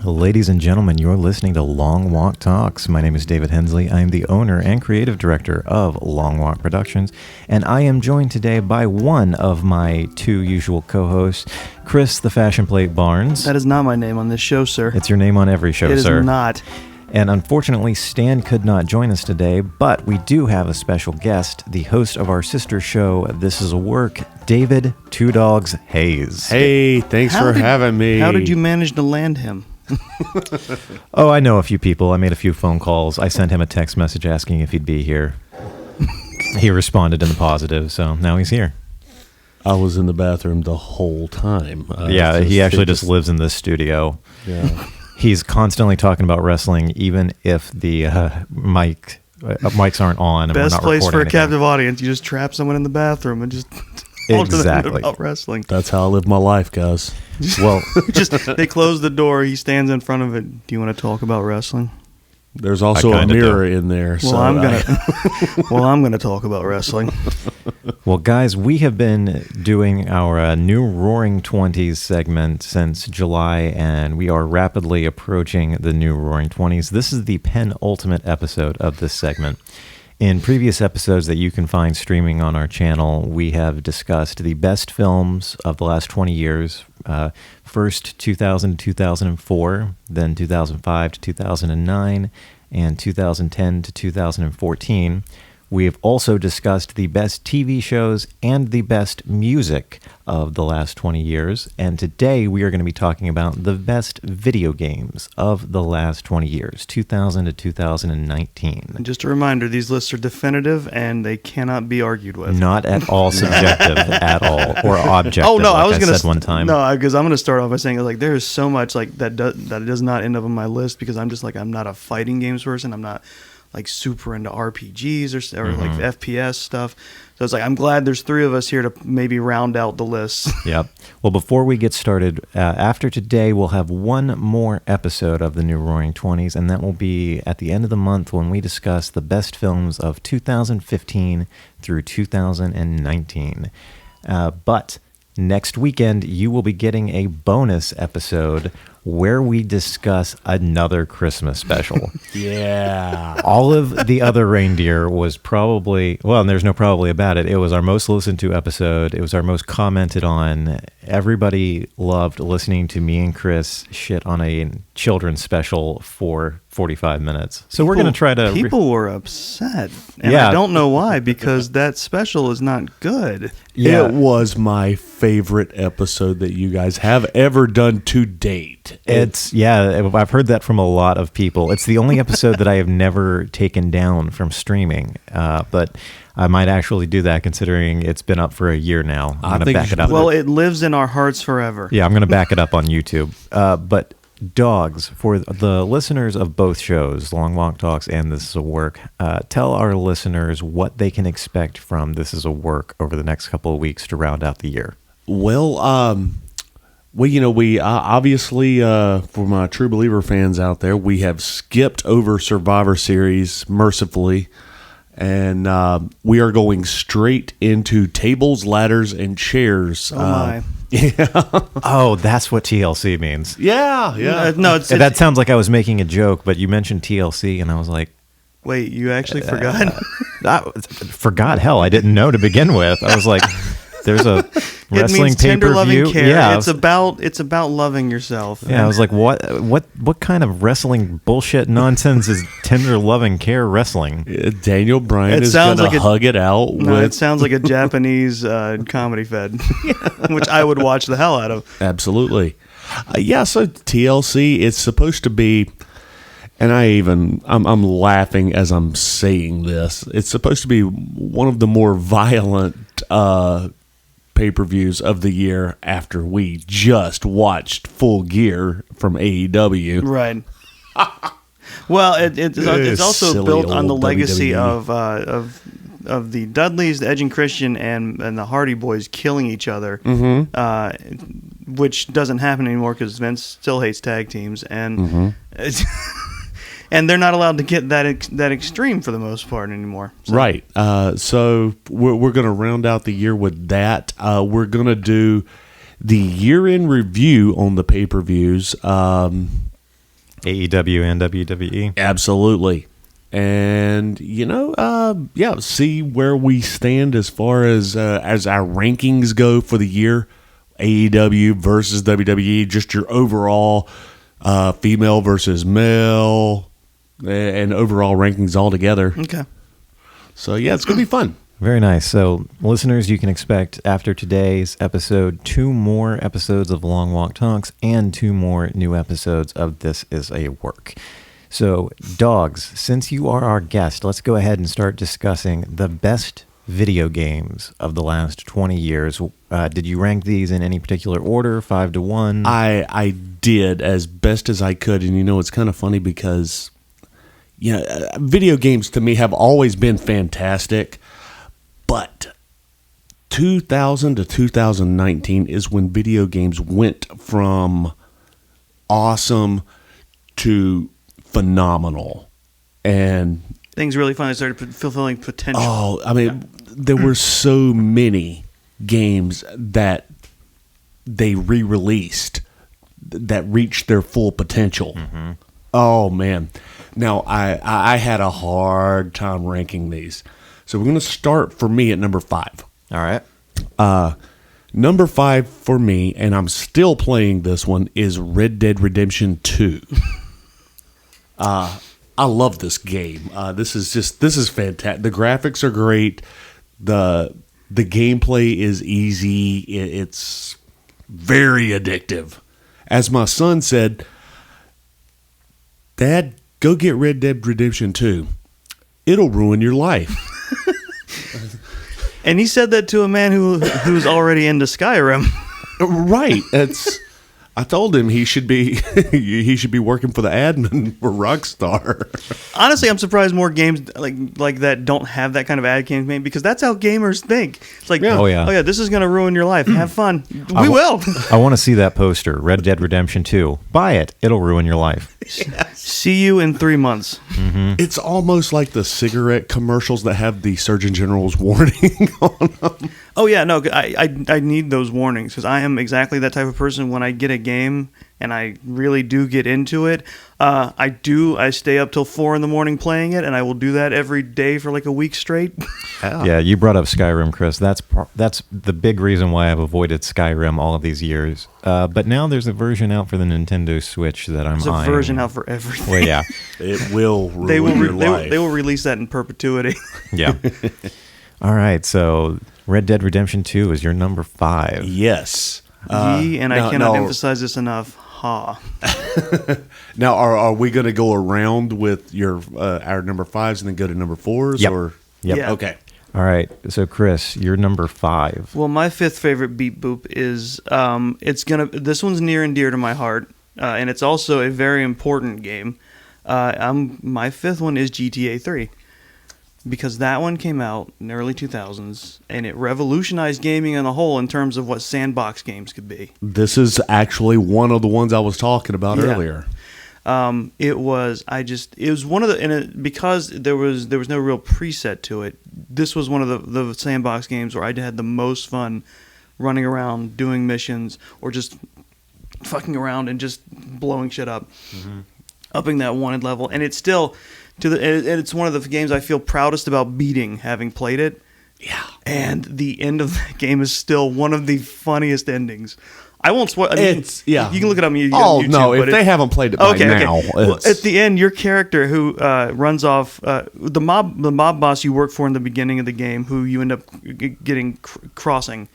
Ladies and gentlemen, you're listening to Long Walk Talks. My name is David Hensley. I am the owner and creative director of Long Walk Productions, and I am joined today by one of my two usual co-hosts, Chris the Fashion Plate Barnes. That is not my name on this show, sir. It's your name on every show, sir. It is not. And unfortunately, Stan could not join us today, but we do have a special guest, the host of our sister show, This Is a Work, David Two Doggz Hayes. Hey, thanks for having me. How did you manage to land him? Oh, I know a few people. I made a few phone calls. I sent him a text message asking if he'd be here. He responded in the positive, so now he's here. I was in the bathroom the whole time. Yeah, he actually just lives in this studio. Yeah. He's constantly talking about wrestling, even if the mics aren't on. And Best we're not place for a anything. captive audience. You just trap someone in the bathroom and just talk to them about wrestling. That's how I live my life, guys. Well, they close the door. He stands in front of it. Do you want to talk about wrestling? There's also a mirror in there. Well, I'm gonna talk about wrestling. Well, guys, we have been doing our new Roaring Twenties segment since July, and we are rapidly approaching the new Roaring Twenties. This is the penultimate episode of this segment. In previous episodes that you can find streaming on our channel, we have discussed the best films of the last 20 years. First 2000 to 2004, then 2005 to 2009, and 2010 to 2014. We have also discussed the best TV shows and the best music of the last 20 years. And today we are going to be talking about the best video games of the last 20 years, 2000 to 2019. And just a reminder, these lists are definitive and they cannot be argued with. Not at all subjective at all, or objective. Oh no, like I was going to said one time. No, because I'm going to start off by saying like there is so much like that does not end up on my list because I'm just like I'm not a fighting games person. I'm not like super into RPGs or like FPS stuff. So it's like, I'm glad there's three of us here to maybe round out the list. Yep. Well, before we get started, after today, we'll have one more episode of the new Roaring Twenties, and that will be at the end of the month when we discuss the best films of 2015 through 2019. But next weekend, you will be getting a bonus episode where we discuss another Christmas special. Yeah. All of the other reindeer was probably, well, and there's no probably about it. It was our most listened to episode. It was our most commented on. Everybody loved listening to me and Chris shit on a children's special for 45 minutes. So we're going to try to... People were upset. And I don't know why, because that special is not good. Yeah. It was my favorite episode that you guys have ever done to date. I've heard that from a lot of people. It's the only episode that I have never taken down from streaming, but I might actually do that considering it's been up for a year now. I'm going to back it up. Well, it lives in our hearts forever. Yeah, I'm going to back it up on YouTube. But Doggz, for the listeners of both shows, Long Walk Talks and This Is a Work, tell our listeners what they can expect from This Is a Work over the next couple of weeks to round out the year. Well, we obviously, for my True Believer fans out there, we have skipped over Survivor Series mercifully, and we are going straight into tables, ladders, and chairs. Oh my. Yeah. Oh, that's what TLC means. Yeah. No, that sounds like I was making a joke, but you mentioned TLC, and I was like, wait, you actually forgot? Forgot? Hell, I didn't know to begin with. I was like... There's a wrestling pay-per-view. Care. Yeah, it's about loving yourself. Yeah, I was like, what kind of wrestling bullshit nonsense is tender loving care wrestling? Daniel Bryan is gonna hug it out. It sounds like a Japanese comedy fed, which I would watch the hell out of. Absolutely. So TLC, it's supposed to be. And I'm laughing as I'm saying this. It's supposed to be one of the more violent pay-per-views of the year after we just watched Full Gear from AEW. Right. Well, it's also built on the legacy WWE. of the Dudleys, the Edge and Christian, and the Hardy Boys killing each other, which doesn't happen anymore because Vince still hates tag teams, and and they're not allowed to get that extreme for the most part anymore. So. Right. So we're going to round out the year with that. We're going to do the year in review on the pay-per-views. AEW and WWE. Absolutely. And, see where we stand as far as our rankings go for the year. AEW versus WWE, just your overall female versus male and overall rankings all together. Okay. So, yeah, it's going to be fun. Very nice. So, listeners, you can expect after today's episode 2 more episodes of Long Walk Talks and 2 more new episodes of This Is a Work. So, Doggz, since you are our guest, let's go ahead and start discussing the best video games of the last 20 years. Did you rank these in any particular order, 5 to 1? I did as best as I could. And, it's kind of funny because, video games to me have always been fantastic. But 2000 to 2019 is when video games went from awesome to phenomenal. And things really finally started fulfilling potential. Oh, I mean, there were so many games that they re-released that reached their full potential. Mm-hmm. Oh, man. Now, I had a hard time ranking these. So we're going to start for me at number 5. All right. Number 5 for me, and I'm still playing this one, is Red Dead Redemption 2. I love this game. This is fantastic. The graphics are great. The gameplay is easy. It's very addictive. As my son said, Dad, go get Red Dead Redemption 2. It'll ruin your life. And he said that to a man who's already into Skyrim. Right. I told him he should be working for the admin for Rockstar. Honestly, I'm surprised more games like that don't have that kind of ad campaign, because that's how gamers think. It's like, Oh yeah, this is going to ruin your life. Have fun. We will. I want to see that poster, Red Dead Redemption 2. Buy it. It'll ruin your life. See you in 3 months. Mm-hmm. It's almost like the cigarette commercials that have the Surgeon General's warning on them. Oh yeah, no, I need those warnings, because I am exactly that type of person. When I get a game and I really do get into it, I stay up till 4 a.m. playing it, and I will do that every day for like a week straight. Yeah, you brought up Skyrim, Chris. That's the big reason why I've avoided Skyrim all of these years. But now there's a version out for the Nintendo Switch that I'm There's a eyeing. version out for everything. Well, yeah. It will ruin your life. They will release that in perpetuity. Yeah. All right, so Red Dead Redemption 2 is your number 5. Yes. I cannot emphasize this enough. Ha. Now, are we going to go around with our number 5s and then go to number 4s? Yep. Or Yep. Yeah. Okay. All right, so Chris, your number 5. Well, my 5th favorite beat boop is this one's near and dear to my heart, and it's also a very important game. My 5th one is GTA 3. Because that one came out in the early 2000s, and it revolutionized gaming on the whole in terms of what sandbox games could be. This is actually one of the ones I was talking about earlier. It was one of the, because there was no real preset to it. This was one of the sandbox games where I had the most fun running around doing missions or just fucking around and just blowing shit up, upping that wanted level, and it's still. It's one of the games I feel proudest about beating, having played it. Yeah. And the end of that game is still one of the funniest endings. I won't spoil. I mean, you can look it up on YouTube. No, if they haven't played it by now. Well, at the end, your character who runs off the mob boss you work for in the beginning of the game, who you end up getting crossing,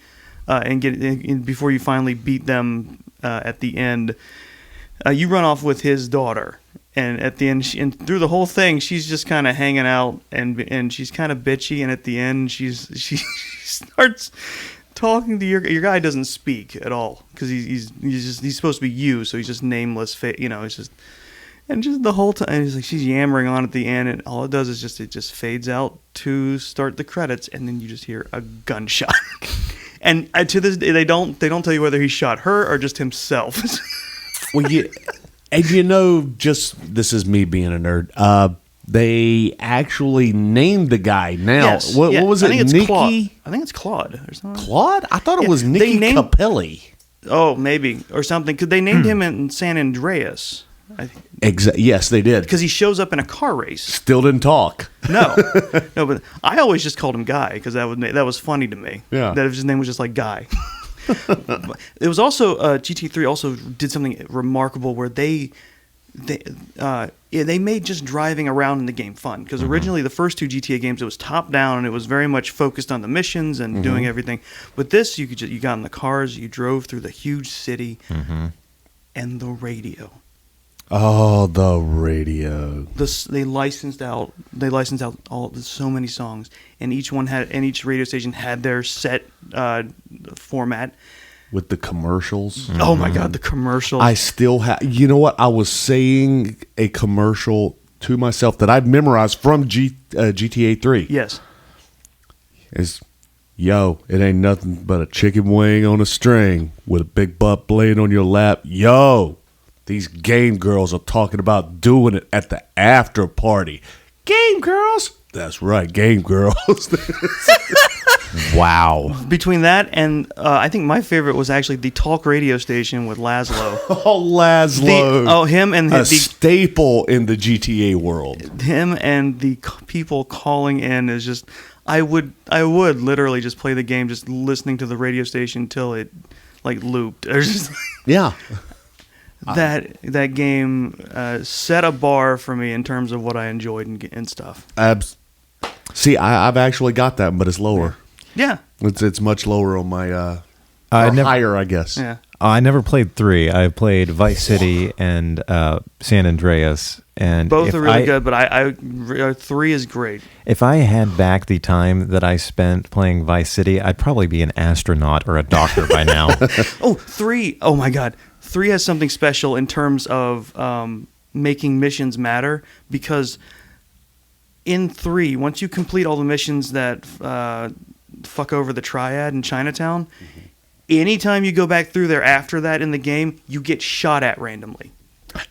and before you finally beat them at the end, you run off with his daughter. And at the end, and through the whole thing, she's just kind of hanging out, and she's kind of bitchy. And at the end, she starts talking to your guy. Doesn't speak at all because he's supposed to be you, so he's just nameless. It's just the whole time. He's like, she's yammering on at the end, and all it does is it just fades out to start the credits, and then you just hear a gunshot. And to this day, they don't tell you whether he shot her or just himself. Well, and just this is me being a nerd. They actually named the guy now. Yes. What was it? Nikki? Claude. I think it's Claude or something. Claude? I thought it was Nikki Capelli. Oh, maybe or something. Because they named him in San Andreas. Yes, they did. Because he shows up in a car race. Still didn't talk. No, but I always just called him Guy because that was funny to me. Yeah. That his name was just like Guy. It was also GT3 also did something remarkable where they made just driving around in the game fun, because originally the first two GTA games, it was top down and it was very much focused on the missions and doing everything. But this, you got in the cars, you drove through the huge city, and the radio. Oh, the radio! They licensed out so many songs, and each radio station had their set format. With the commercials. Oh my God, the commercials! I still have. You know what? I was saying a commercial to myself that I've memorized from GTA 3. Yes. Yo, it ain't nothing but a chicken wing on a string with a big butt laying on your lap. Yo, these game girls are talking about doing it at the after party. Game girls? That's right, game girls. Wow. Between that and I think my favorite was actually the talk radio station with Laszlo. Oh, Laszlo. Him and a staple in the GTA world. Him and the people calling in is just. I would literally just play the game, just listening to the radio station till it like looped. Yeah. That game set a bar for me in terms of what I enjoyed and stuff. See, I've actually got that, but it's lower. Yeah. It's much lower on my higher, I guess. Yeah. I never played 3. I played Vice City and San Andreas, and both are really good. But 3 is great. If I had back the time that I spent playing Vice City, I'd probably be an astronaut or a doctor by now. 3! Oh my God, 3 has something special in terms of making missions matter, because in 3, once you complete all the missions that fuck over the triad in Chinatown. Anytime you go back through there after that in the game, you get shot at randomly.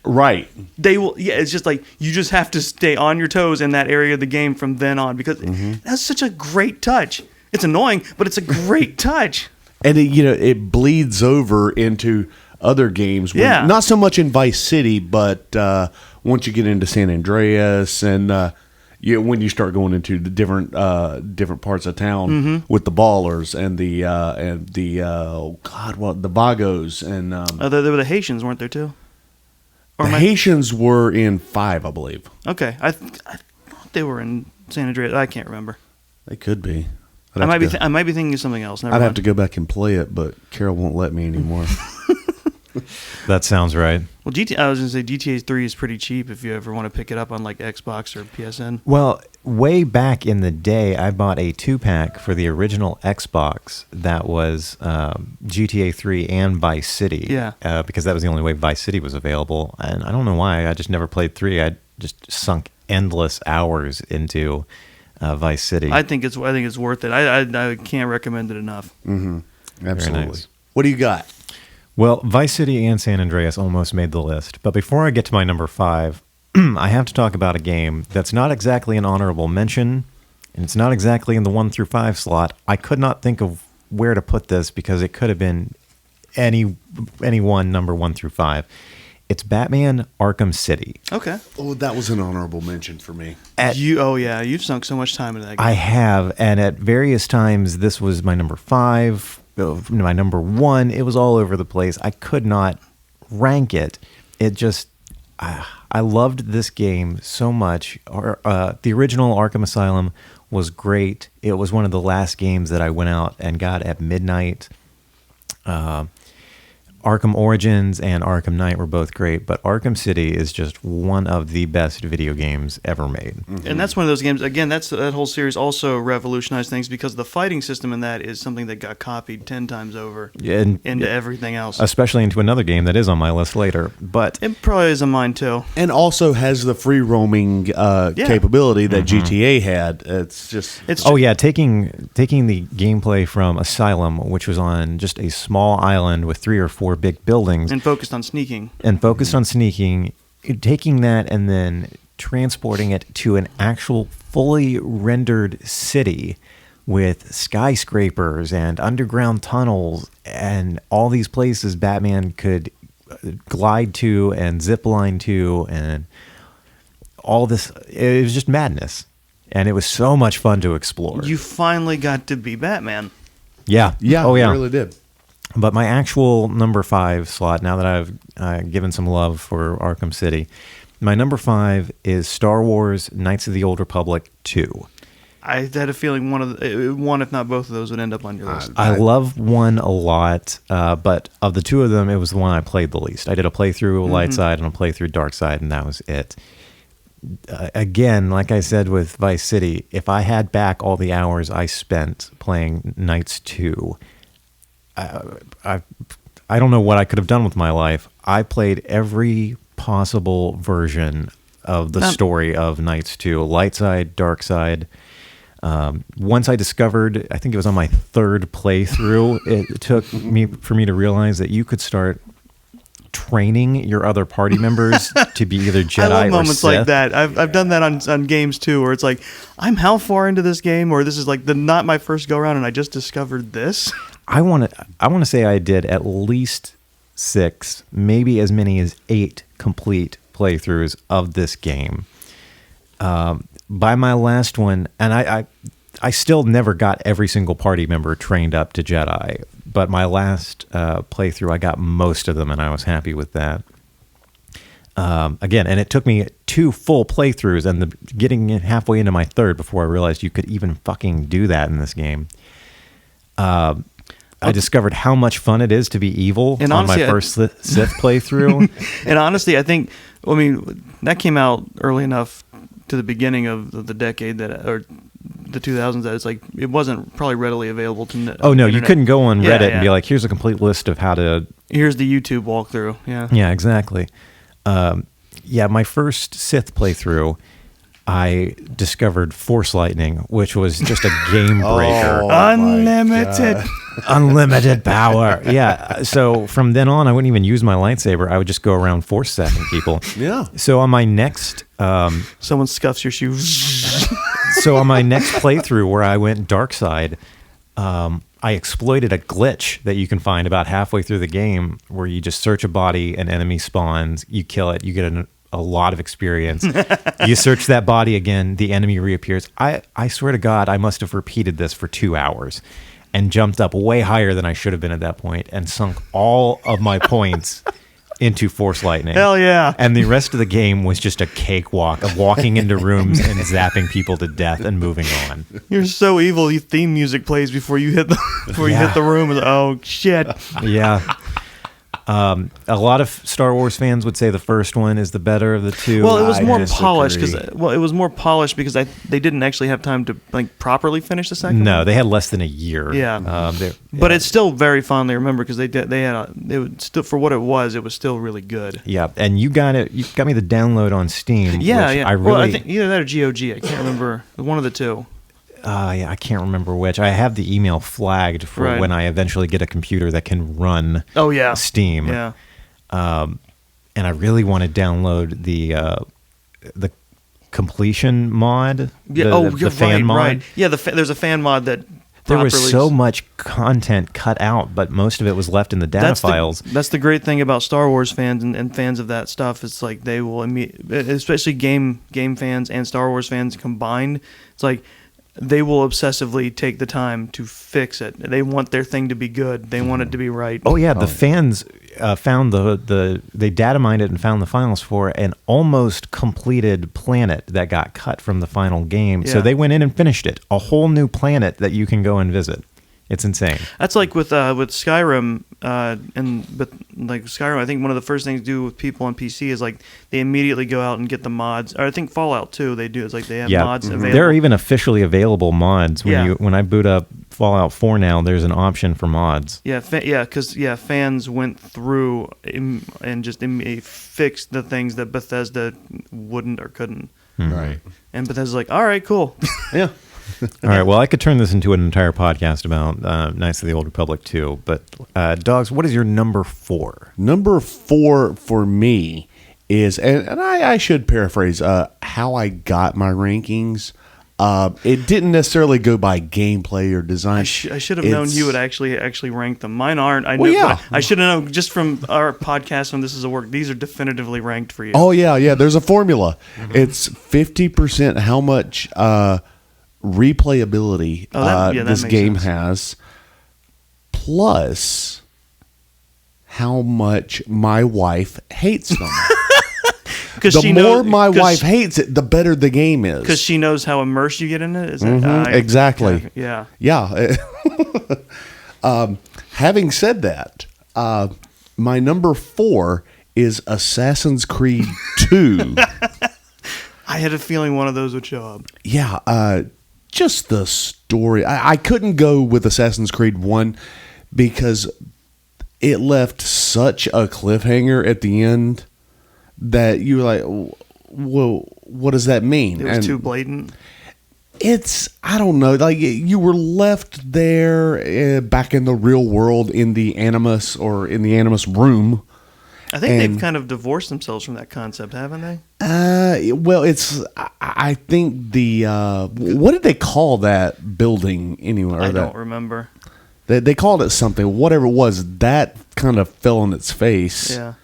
Right. They will. Yeah, it's just like you just have to stay on your toes in that area of the game from then on, because that's such a great touch. It's annoying, but it's a great touch. And it bleeds over into other games. Yeah. Not so much in Vice City, but once you get into San Andreas and when you start going into the different parts of town with the ballers and the Vagos and There were the Haitians, weren't there too? The Haitians were in 5, I believe. Okay, I thought they were in San Andreas. I can't remember. They could be. I might be thinking of something else. Never I'd mind. have to go back and play it, but Carol won't let me anymore. That sounds right. Well, I was going to say GTA 3 is pretty cheap if you ever want to pick it up on like Xbox or PSN. Well, way back in the day, I bought a 2-pack for the original Xbox that was GTA 3 and Vice City. Yeah. Because that was the only way Vice City was available. And I don't know why. I just never played 3. I just sunk endless hours into Vice City. I think it's worth it. I can't recommend it enough. Mm-hmm. Absolutely. Nice. What do you got? Well, Vice City and San Andreas almost made the list. But before I get to my number 5, I have to talk about a game that's not exactly an honorable mention, and it's not exactly in the 1 through 5 slot. I could not think of where to put this because it could have been any one, number 1 through 5. It's Batman Arkham City. Okay. Oh, that was an honorable mention for me. You've sunk so much time into that game. I have, and at various times, this was my number 5. My number 1, it was all over the place. I could not rank it. It just, I loved this game so much. The original Arkham Asylum was great. It was one of the last games that I went out and got at midnight. Arkham Origins and Arkham Knight were both great, but Arkham City is just one of the best video games ever made. Mm-hmm. And that's one of those games, again, that whole series also revolutionized things because the fighting system in that is something that got copied 10 times over into everything else. Especially into another game that is on my list later. But it probably is on mine too. And also has the free roaming capability that GTA had. Taking the gameplay from Asylum, which was on just a small island with 3 or 4 big buildings. And focused on sneaking. Taking that and then transporting it to an actual fully rendered city with skyscrapers and underground tunnels and all these places Batman could Glide 2 and Zipline 2 and all this. It was just madness. And it was so much fun to explore. You finally got to be Batman. Yeah. Yeah, Oh, yeah. you really did. But my actual number 5 slot, now that I've given some love for Arkham City, my number 5 is Star Wars Knights of the Old Republic 2. I had a feeling one, if not both of those, would end up on your list. I love 1 a lot, but of the 2 of them, it was the one I played the least. I did a playthrough Light Side and a playthrough Dark Side, and that was it. Again, like I said with Vice City, if I had back all the hours I spent playing Knights 2, I don't know what I could have done with my life. I played every possible version of the story of Knights 2, Light Side, Dark Side. Once I discovered, I think it was on my 3rd playthrough, it took for me to realize that you could start training your other party members to be either Jedi or Sith. I love moments like that. I've done that on games too, where it's like, I'm how far into this game, or this is like not my first go around, and I just discovered this. I want to say I did at least 6, maybe as many as 8 complete playthroughs of this game. By my last one, and I still never got every single party member trained up to Jedi, but my last playthrough, I got most of them, and I was happy with that. Again, and it took me 2 full playthroughs and getting halfway into my 3rd before I realized you could even fucking do that in this game. I discovered how much fun it is to be evil on my first Sith playthrough. And honestly, that came out early enough to the beginning of the decade or the 2000s that it's like it wasn't probably readily available to. Oh no, you couldn't go on Reddit and be like, "Here's a complete list of how to." Here's the YouTube walkthrough. Yeah. Yeah, exactly. My first Sith playthrough, I discovered Force Lightning, which was just a game breaker. Unlimited power. Yeah. So from then on, I wouldn't even use my lightsaber. I would just go around force-setting people. Yeah. So on my next... someone scuffs your shoes. So on my next playthrough where I went dark side, I exploited a glitch that you can find about halfway through the game where you just search a body, an enemy spawns, you kill it, you get a lot of experience. You search that body again, the enemy reappears. I swear to God, I must have repeated this for 2 hours and jumped up way higher than I should have been at that point and sunk all of my points into Force Lightning. Hell yeah. And the rest of the game was just a cakewalk of walking into rooms and zapping people to death and moving on. You're so evil. Your theme music plays before you hit you hit the room. Oh shit. Yeah. A lot of Star Wars fans would say the first one is the better of the 2. Well, it was more polished because they didn't actually have time to properly finish the second one. No, they had less than a year. Yeah. But it's still very fondly remembered because still, for what it was still really good. Yeah, and you got me the download on Steam. Yeah. I think either that or GOG. I can't remember. One of the two. I can't remember which. I have the email flagged for when I eventually get a computer that can run Steam. Yeah. And I really want to download the completion mod. The fan mod. Right. Yeah, there's a fan mod that there was so much content cut out, but most of it was left in the data files. That's the great thing about Star Wars fans and fans of that stuff. It's like they will especially game fans and Star Wars fans combined. It's like they will obsessively take the time to fix it. They want their thing to be good. They want it to be right. Oh yeah, the fans found they data mined it and found the files for an almost completed planet that got cut from the final game. Yeah. So they went in and finished it. A whole new planet that you can go and visit. It's insane. That's like with Skyrim, but Skyrim, I think one of the first things to do with people on PC is like they immediately go out and get the mods. Or I think Fallout too, they do. It's like they have mods available. There are even officially available mods. When I boot up Fallout 4 now, there's an option for mods. Because fans went through and just fixed the things that Bethesda wouldn't or couldn't. Right. And Bethesda's like, all right, cool. Yeah. All right, well, I could turn this into an entire podcast about Knights of the Old Republic 2, but Doggz, what is your number 4? Number 4 for me is, and I should paraphrase how I got my rankings. It didn't necessarily go by gameplay or design. I should have known you would actually rank them. Mine aren't. I know. Well, yeah. I should have known just from our podcast when this is a work. These are definitively ranked for you. Oh yeah. There's a formula. It's 50% how much replayability that this makes game sense. has, plus how much my wife hates them. The more my wife hates it, the better the game is. Because she knows how immersed you get in it. Is that, exactly. Yeah. Yeah. Having said that, my number 4 is Assassin's Creed 2. I had a feeling one of those would show up. Yeah. Just the story. I couldn't go with Assassin's Creed 1 because it left such a cliffhanger at the end that you were like, well, what does that mean? It was too blatant. I don't know, like you were left there back in the real world in the Animus room. I think they've kind of divorced themselves from that concept, haven't they? Well, I think the, what did they call that building anyway? I don't remember. They called it something, whatever it was, that kind of fell on its face. Yeah.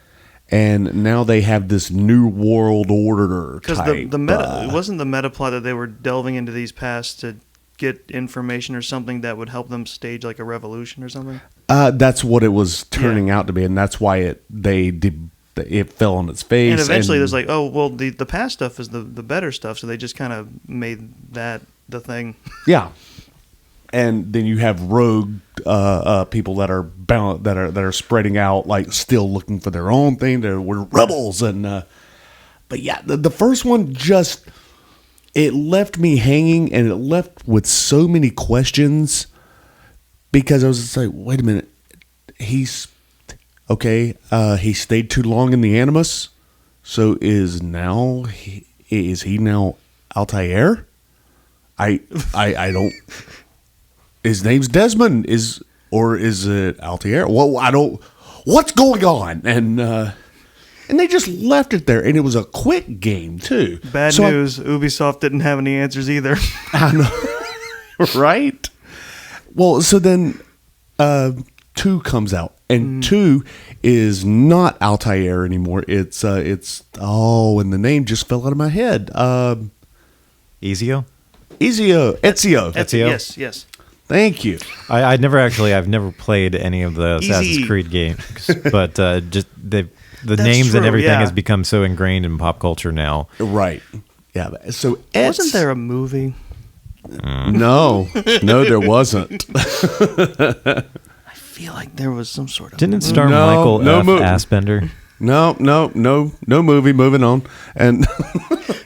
And now they have this new world order because type. It wasn't the meta plot that they were delving into these pasts to get information or something that would help them stage like a revolution or something. That's what it was turning out to be, and that's why it fell on its face. And eventually, there's like, oh well, the past stuff is the better stuff, so they just kind of made that the thing. Yeah. And then you have rogue people that are bound, that are spreading out, like still looking for their own thing. We're rebels, but yeah, the first one it left me hanging, and it left with so many questions because I was just like, wait a minute, he's okay. He stayed too long in the Animus, so is he now Altair? I don't. His name's Desmond, or is it Altair? Well, I don't. What's going on? And they just left it there, and it was a quick game too. Bad news: Ubisoft didn't have any answers either. I know, right? Well, so then 2 comes out, and 2 is not Altair anymore. It's and the name just fell out of my head. Ezio. Ezio. Yes. Thank you. I've never played any of the Assassin's Creed games, but just the names true, and everything yeah. has become so ingrained in pop culture now. Right. Yeah. So Wasn't there a movie? No, there wasn't. I feel like there was some sort of. Didn't it star Michael F. Fassbender? No movie. Moving on. And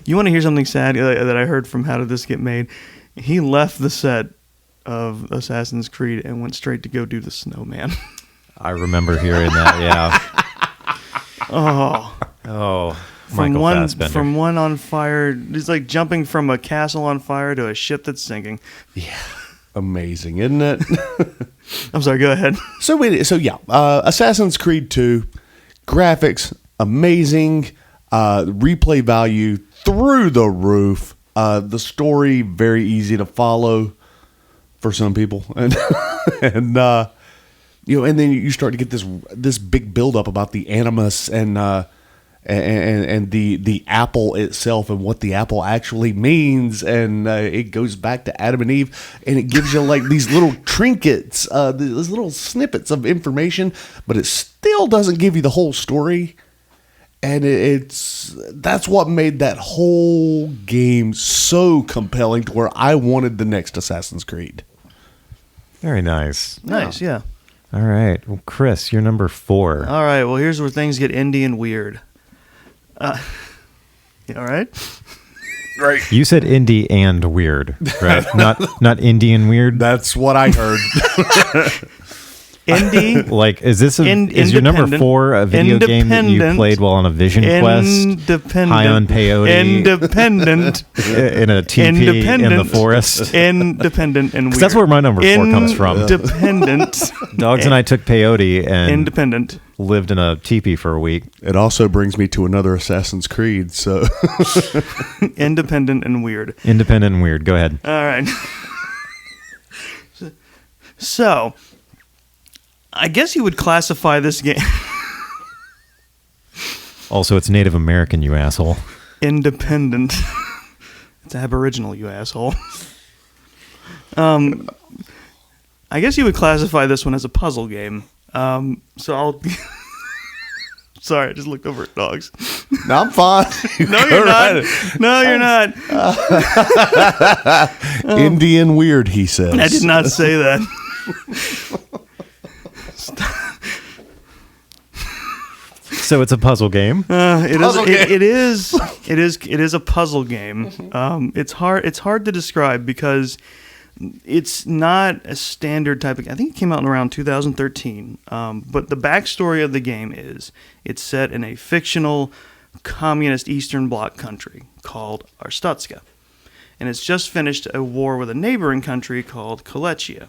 you want to hear something sad that I heard from How Did This Get Made? He left the set of Assassin's Creed and went straight to go do the snowman. I remember hearing that. Yeah. Oh, Michael Fassbender. From one on fire, it's like jumping from a castle on fire to a ship that's sinking. yeah, amazing, isn't it? I'm sorry. Go ahead. So yeah, Assassin's Creed 2, graphics amazing, replay value through the roof. The story very easy to follow for some people, and and then you start to get this big buildup about the Animus and the apple itself and what the apple actually means, and it goes back to Adam and Eve, and it gives you like these little trinkets, these little snippets of information, but it still doesn't give you the whole story. And that's what made that whole game so compelling to where I wanted the next Assassin's Creed. Very nice. Nice, yeah. All right. Well, Chris, you're number 4. All right. Well, here's where things get indie and weird. All right. Right. You said indie and weird, right? not indie and weird. That's what I heard. Indie. Like, is this is your number 4 a video game that you played while on a Vision Quest? High on peyote. Independent. In a teepee in the forest. Independent and weird. That's where my number 4 comes from. Independent. Doggz and I took peyote and Independent. lived in a teepee for a week. It also brings me to another Assassin's Creed. So Independent and weird. Independent and weird. Go ahead. All right. So, I guess you would classify this game. Also, it's Native American, you asshole. Independent. It's Aboriginal, you asshole. I guess you would classify this one as a puzzle game. So I'll. Sorry, I just looked over at Doggz. no, I'm fine. No, you're not. No, you're not. Indian weird, he says. I did not say that. So it's a puzzle game. It is a puzzle game. It's hard to describe because it's not a standard type of. I think it came out in around 2013. But the backstory of the game is it's set in a fictional communist Eastern Bloc country called Arstotzka, and it's just finished a war with a neighboring country called Kolechia.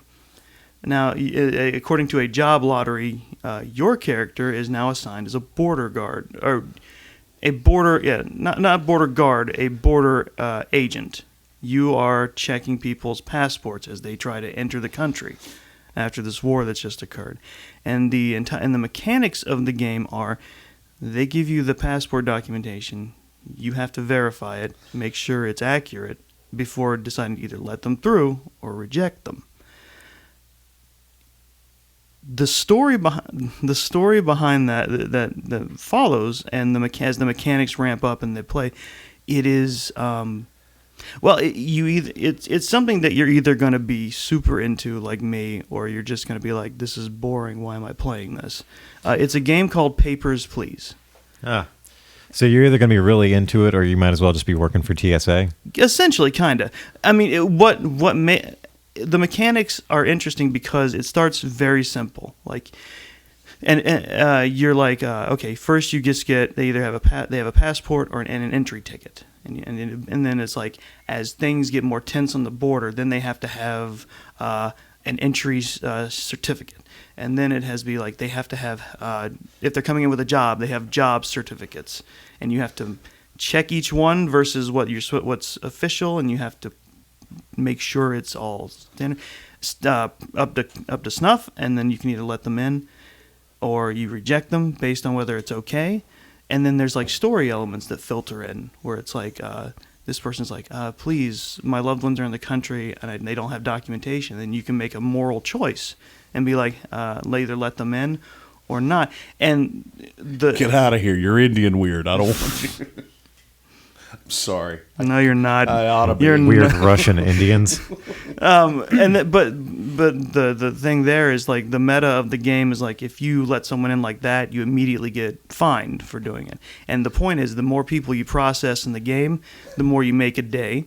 Now, according to a job lottery, your character is now assigned as a border guard, or a border, not border guard, a border agent. You are checking people's passports as they try to enter the country after this war that's just occurred. And the mechanics of the game are, they give you the passport documentation. You have to verify it, make sure it's accurate before deciding to either let them through or reject them. The story behind that follows, and as the mechanics ramp up and they play, it is it's something that you're either going to be super into like me, or you're just going to be like, this is boring. Why am I playing this? It's a game called Papers, Please. So you're either going to be really into it, or you might as well just be working for TSA. Essentially, kind of. I mean, the mechanics are interesting because it starts very simple. Like, and you're like, okay, first you just get, they either have a passport or an entry ticket, and then it's like, as things get more tense on the border, then they have to have an entry certificate, and then it has to be like they have to have if they're coming in with a job, they have job certificates, and you have to check each one versus what's official, and you have to make sure it's all standard, up to snuff, and then you can either let them in or you reject them based on whether it's okay. And then there's like story elements that filter in where it's like this person's like, please, my loved ones are in the country and they don't have documentation. Then you can make a moral choice and be like, either let them in or not. And get out of here! You're Indian weird. I don't want you. I'm sorry. No, you're not. I ought to be. You're Weird Russian Indians. But the thing there is like the meta of the game is like if you let someone in like that, you immediately get fined for doing it. And the point is, the more people you process in the game, the more you make a day,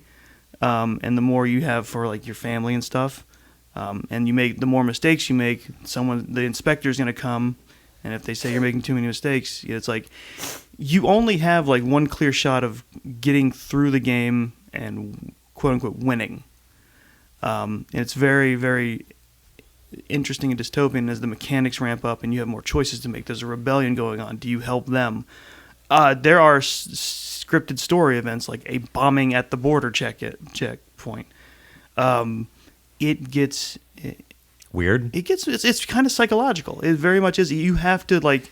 and the more you have for like your family and stuff. And the more mistakes you make, the inspector's going to come, and if they say you're making too many mistakes, it's like you only have like one clear shot of getting through the game and quote unquote winning. And it's very, very interesting and dystopian as the mechanics ramp up and you have more choices to make. There's a rebellion going on. Do you help them? There are scripted story events like a bombing at the border checkpoint. It gets Weird. It's kind of psychological. It very much is. You have to like,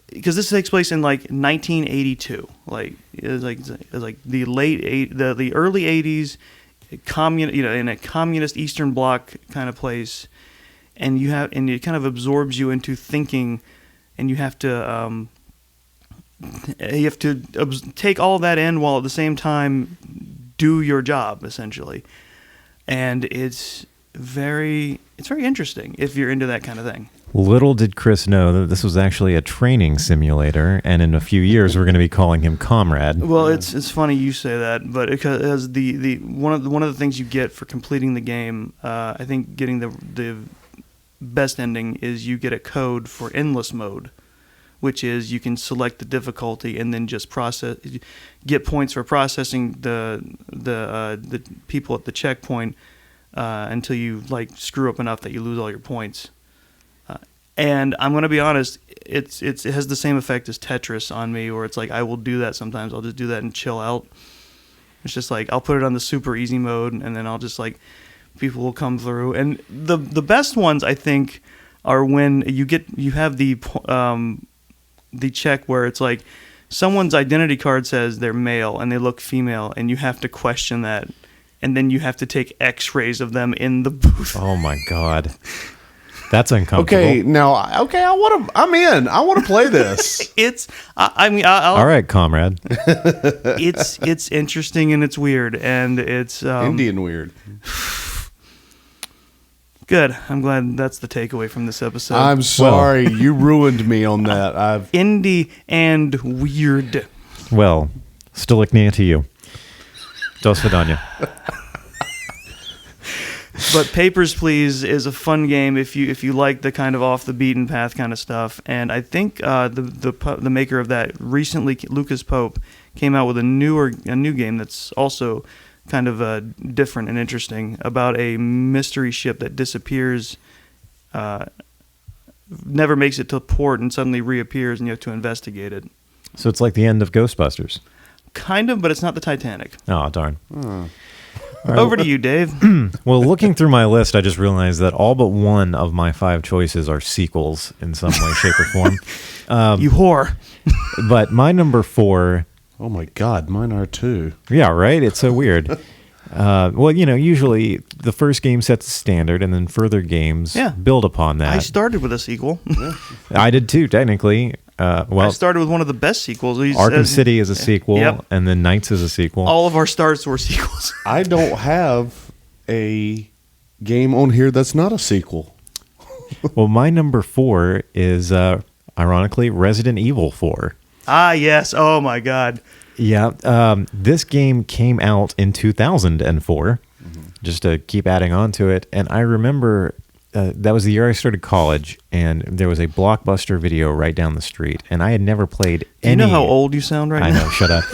because this takes place in like 1982. Like it's like the early 80s, in a communist Eastern Bloc kind of place, and it kind of absorbs you into thinking, and you have to take all that in while at the same time do your job essentially, and it's very interesting if you're into that kind of thing. Little did Chris know that this was actually a training simulator, and in a few years we're going to be calling him Comrade. Well, it's funny you say that, but because the one of the things you get for completing the game, I think getting the best ending is you get a code for endless mode, which is you can select the difficulty and then just get points for processing the people at the checkpoint until you like screw up enough that you lose all your points. And I'm gonna be honest, it has the same effect as Tetris on me, where it's like I will do that sometimes. I'll just do that and chill out. It's just like I'll put it on the super easy mode, and then I'll just like people will come through. And the best ones I think are when you have the check where it's like someone's identity card says they're male and they look female, and you have to question that, and then you have to take X-rays of them in the booth. Oh my God. That's uncomfortable. I'm in. I want to play this. All right, comrade. It's interesting and it's weird and it's Indian weird. Good. I'm glad that's the takeaway from this episode. I'm sorry, you ruined me on that. Indie and weird. Well, Stolichnaya to you. Do svidaniya. But Papers, Please is a fun game if you like the kind of off the beaten path kind of stuff. And I think the maker of that recently, Lucas Pope, came out with a new game that's also kind of different and interesting about a mystery ship that disappears, never makes it to port, and suddenly reappears, and you have to investigate it. So it's like the end of Ghostbusters. Kind of, but it's not the Titanic. Oh, darn. Right. Over to you, Dave. Well, looking through my list, I just realized that all but one of my 5 choices are sequels in some way, shape, or form. You whore. But my number 4... Oh my God, mine are too. Yeah, right? It's so weird. Well, usually the first game sets the standard, and then further games build upon that. I started with a sequel. I did too, technically. I started with one of the best sequels. Arkham City is a sequel, and then Knights is a sequel. All of our starts were sequels. I don't have a game on here that's not a sequel. Well, my number 4 is, ironically, Resident Evil 4. Ah, yes. Oh, my God. Yeah. This game came out in 2004, just to keep adding on to it. And I remember that was the year I started college, and there was a Blockbuster Video right down the street. And I had never played any... Do you know how old you sound right now? I know, shut up.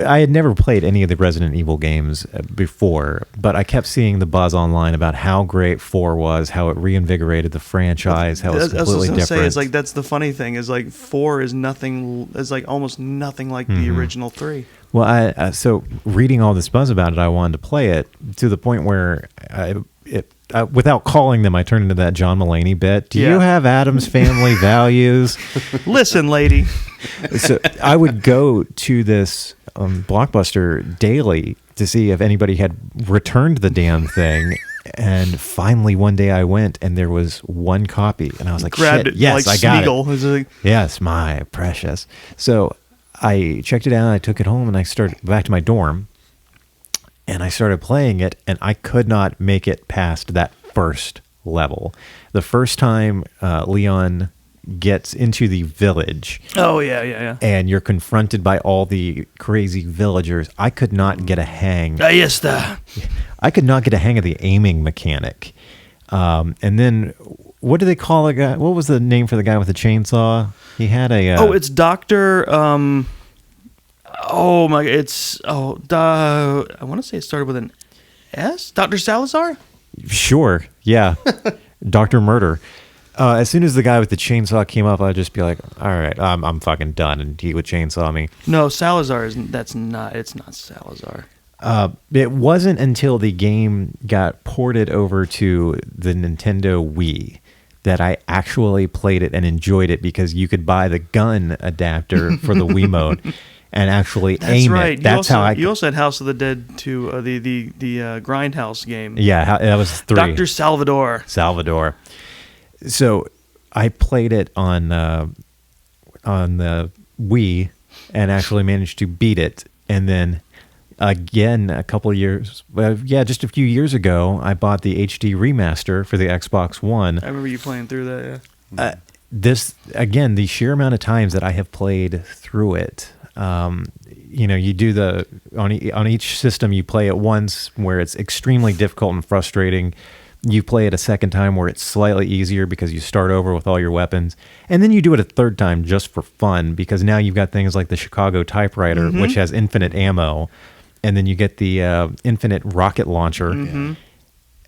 I had never played any of the Resident Evil games before, but I kept seeing the buzz online about how great 4 was, how it reinvigorated the franchise, how it's completely different. Say, it's like that's the funny thing is like 4 is like almost nothing like the original 3. Well, so reading all this buzz about it, I wanted to play it to the point where without calling them, I turned into that John Mulaney bit. Do you have Addams Family values? Listen, lady. So I would go to this Blockbuster daily to see if anybody had returned the damn thing. And finally, one day I went, and there was one copy, and I was like, grabbed "Shit, it, yes, like I got Smeagol. it. Yes, my precious." So I checked it out, I took it home, and I started back to my dorm, and I started playing it, and I could not make it past that first level. The first time Leon gets into the village. Oh, yeah. And you're confronted by all the crazy villagers. I could not get a hang. Yes, I could not get a hang of the aiming mechanic. And then, what do they call the guy? What was the name for the guy with the chainsaw? He had a... it's Dr. I want to say it started with an S? Dr. Salazar? Sure, yeah. Dr. Murder. As soon as the guy with the chainsaw came up, I'd just be like, all right, I'm fucking done, and he would chainsaw me. No, Salazar it's not Salazar. It wasn't until the game got ported over to the Nintendo Wii that I actually played it and enjoyed it, because you could buy the gun adapter for the Wiimote and actually aim it. That's how you also had House of the Dead 2, the Grindhouse game. Yeah, that was 3. Dr. Salvador. So I played it on the Wii and actually managed to beat it. And then again, just a few years ago, I bought the HD remaster for the Xbox One. I remember you playing through that, yeah. The sheer amount of times that I have played through it, you do on each system, you play it once where it's extremely difficult and frustrating. You play it a second time where it's slightly easier because you start over with all your weapons. And then you do it a third time just for fun because now you've got things like the Chicago typewriter, which has infinite ammo. And then you get the infinite rocket launcher.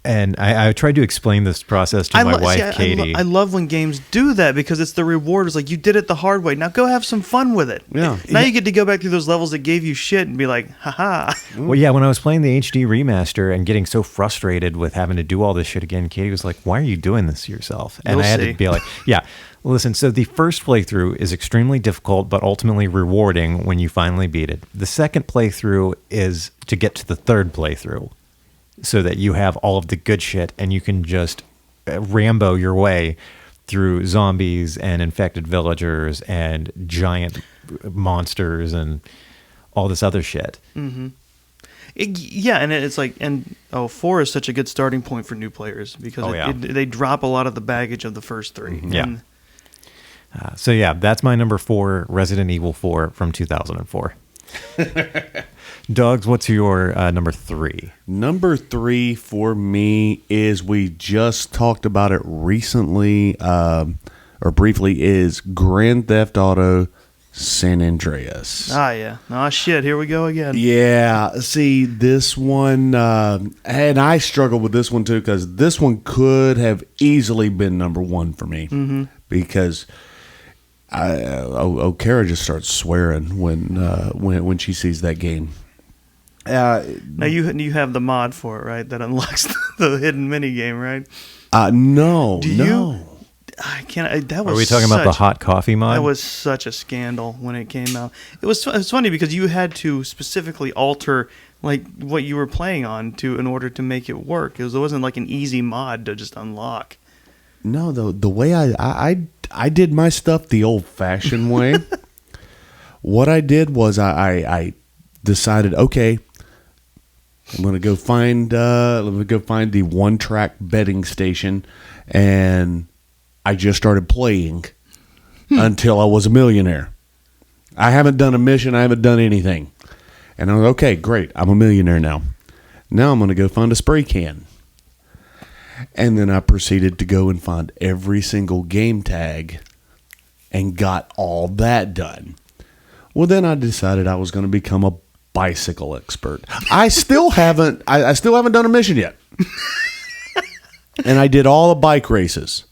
And I tried to explain this process to my wife, Katie. I love when games do that because it's the reward. It's like, you did it the hard way. Now go have some fun with it. Yeah. Now you get to go back through those levels that gave you shit and be like, haha. Well, yeah, when I was playing the HD remaster and getting so frustrated with having to do all this shit again, Katie was like, why are you doing this to yourself? And You'll I had see. to be like, yeah, listen, so the first playthrough is extremely difficult, but ultimately rewarding when you finally beat it. The second playthrough is to get to the third playthrough, so that you have all of the good shit and you can just Rambo your way through zombies and infected villagers and giant monsters and all this other shit. Yeah, and it's like, 4 is such a good starting point for new players because they drop a lot of the baggage of the first 3. Yeah. So yeah, that's my number 4, Resident Evil 4 from 2004. Doggz, what's your number 3? Number 3 for me is, we just talked about it recently, or briefly, is Grand Theft Auto San Andreas. Ah, yeah. Ah, shit. Here we go again. Yeah. See, this one, and I struggled with this one too, because this one could have easily been number 1 for me, because Kara just starts swearing when she sees that game. Now you have the mod for it, right? That unlocks the hidden mini game, right? No. Do you? I can't. That was. Are we talking about the hot coffee mod? That was such a scandal when it came out. It was funny because you had to specifically alter like what you were playing on in order to make it work. It wasn't like an easy mod to just unlock. No, the way I did my stuff the old-fashioned way. What I did was I decided, okay, I'm gonna go find the one-track betting station, and I just started playing until I was a millionaire. I haven't done a mission. I haven't done anything, and I was okay. Great, I'm a millionaire now. Now I'm gonna go find a spray can. And then I proceeded to go and find every single game tag and got all that done. Well, then I decided I was going to become a bicycle expert. I still haven't done a mission yet. And I did all the bike races.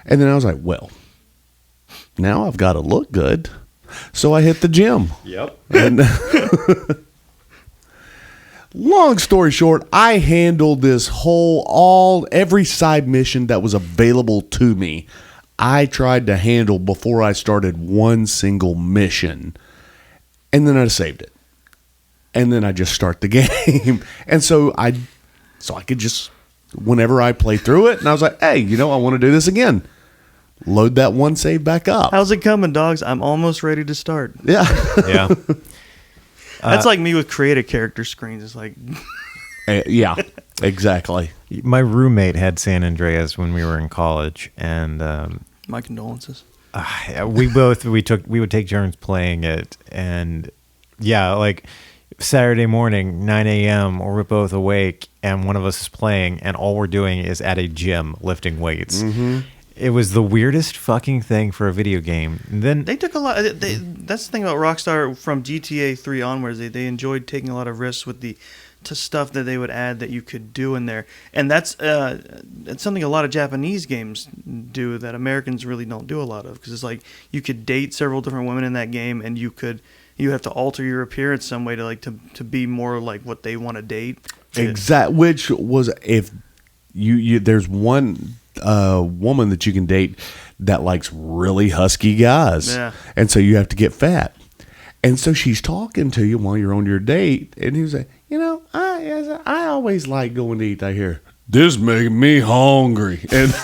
And then I was like, well, now I've got to look good. So I hit the gym. Yep. And long story short, I handled this every side mission that was available to me. I tried to handle before I started one single mission. And then I saved it. And then I just start the game. And so I could just, whenever I play through it, and I was like, hey, I want to do this again. Load that one save back up. How's it coming, Doggz? I'm almost ready to start. Yeah. Yeah. That's like me with create a character screens. It's like, Yeah, exactly. My roommate had San Andreas when we were in college, and my condolences. we would take turns playing it, and yeah, like Saturday morning, 9 a.m., we're both awake, and one of us is playing, and all we're doing is at a gym lifting weights. It was the weirdest fucking thing for a video game. And then They took a lot. That's the thing about Rockstar from GTA 3 onwards. They enjoyed taking a lot of risks with the stuff that they would add that you could do in there, and that's something a lot of Japanese games do that Americans really don't do a lot of, because it's like you could date several different women in that game, and you have to alter your appearance some way to be more like what they want to date. Exact. Which was, if you there's one woman that you can date that likes really husky guys, and so you have to get fat, and so she's talking to you while you're on your date, and he was like, I always like going to eat. I hear this making me hungry, and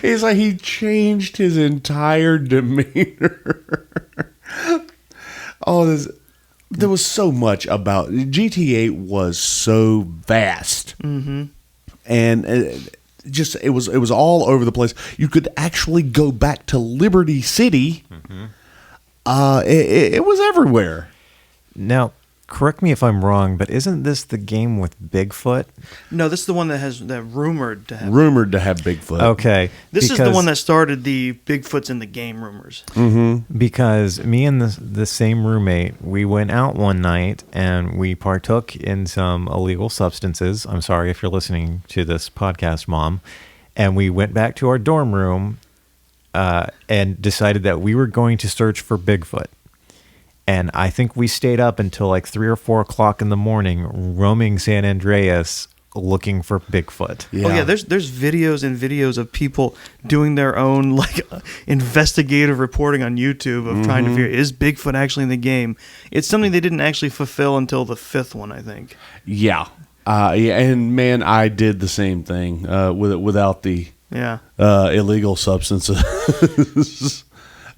it's like he changed his entire demeanor. There was so much about GTA was so vast, and it was all over the place. You could actually go back to Liberty City It was everywhere. Now, correct me if I'm wrong, but isn't this the game with Bigfoot? No, this is the one that rumored to have. Rumored to have Bigfoot. Okay. This is the one that started the Bigfoot's in the game rumors. Because me and the same roommate, we went out one night and we partook in some illegal substances. I'm sorry if you're listening to this podcast, Mom. And we went back to our dorm room and decided that we were going to search for Bigfoot. And I think we stayed up until like 3 or 4 o'clock in the morning, roaming San Andreas, looking for Bigfoot. Yeah. Oh yeah, there's videos and videos of people doing their own like investigative reporting on YouTube of trying to figure, is Bigfoot actually in the game? It's something they didn't actually fulfill until the 5th one, I think. Yeah. And man, I did the same thing without the illegal substances.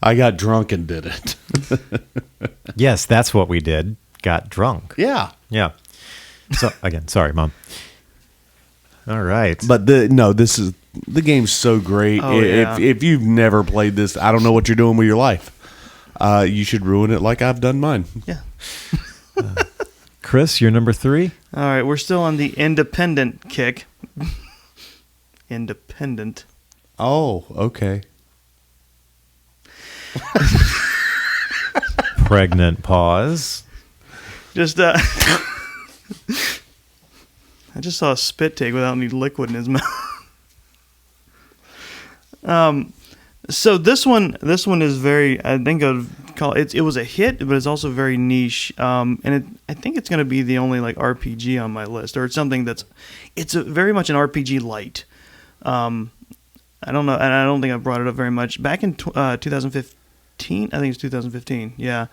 I got drunk and did it. Yes, that's what we did. Got drunk. Yeah. Yeah. So again, sorry, Mom. All right. But the game's so great. Oh, yeah. If you've never played this, I don't know what you're doing with your life. You should ruin it like I've done mine. Yeah. Chris, you're number 3? All right, we're still on the independent kick. Independent. Oh, okay. Pregnant pause. Just I just saw a spit take without any liquid in his mouth. So this one is very, I think I'd call it was a hit, but it's also very niche. And I think it's going to be the only like RPG on my list, or it's something it's very much an RPG light. I don't know, and I don't think I brought it up very much. Back in 2015, I think it's 2015. Yeah.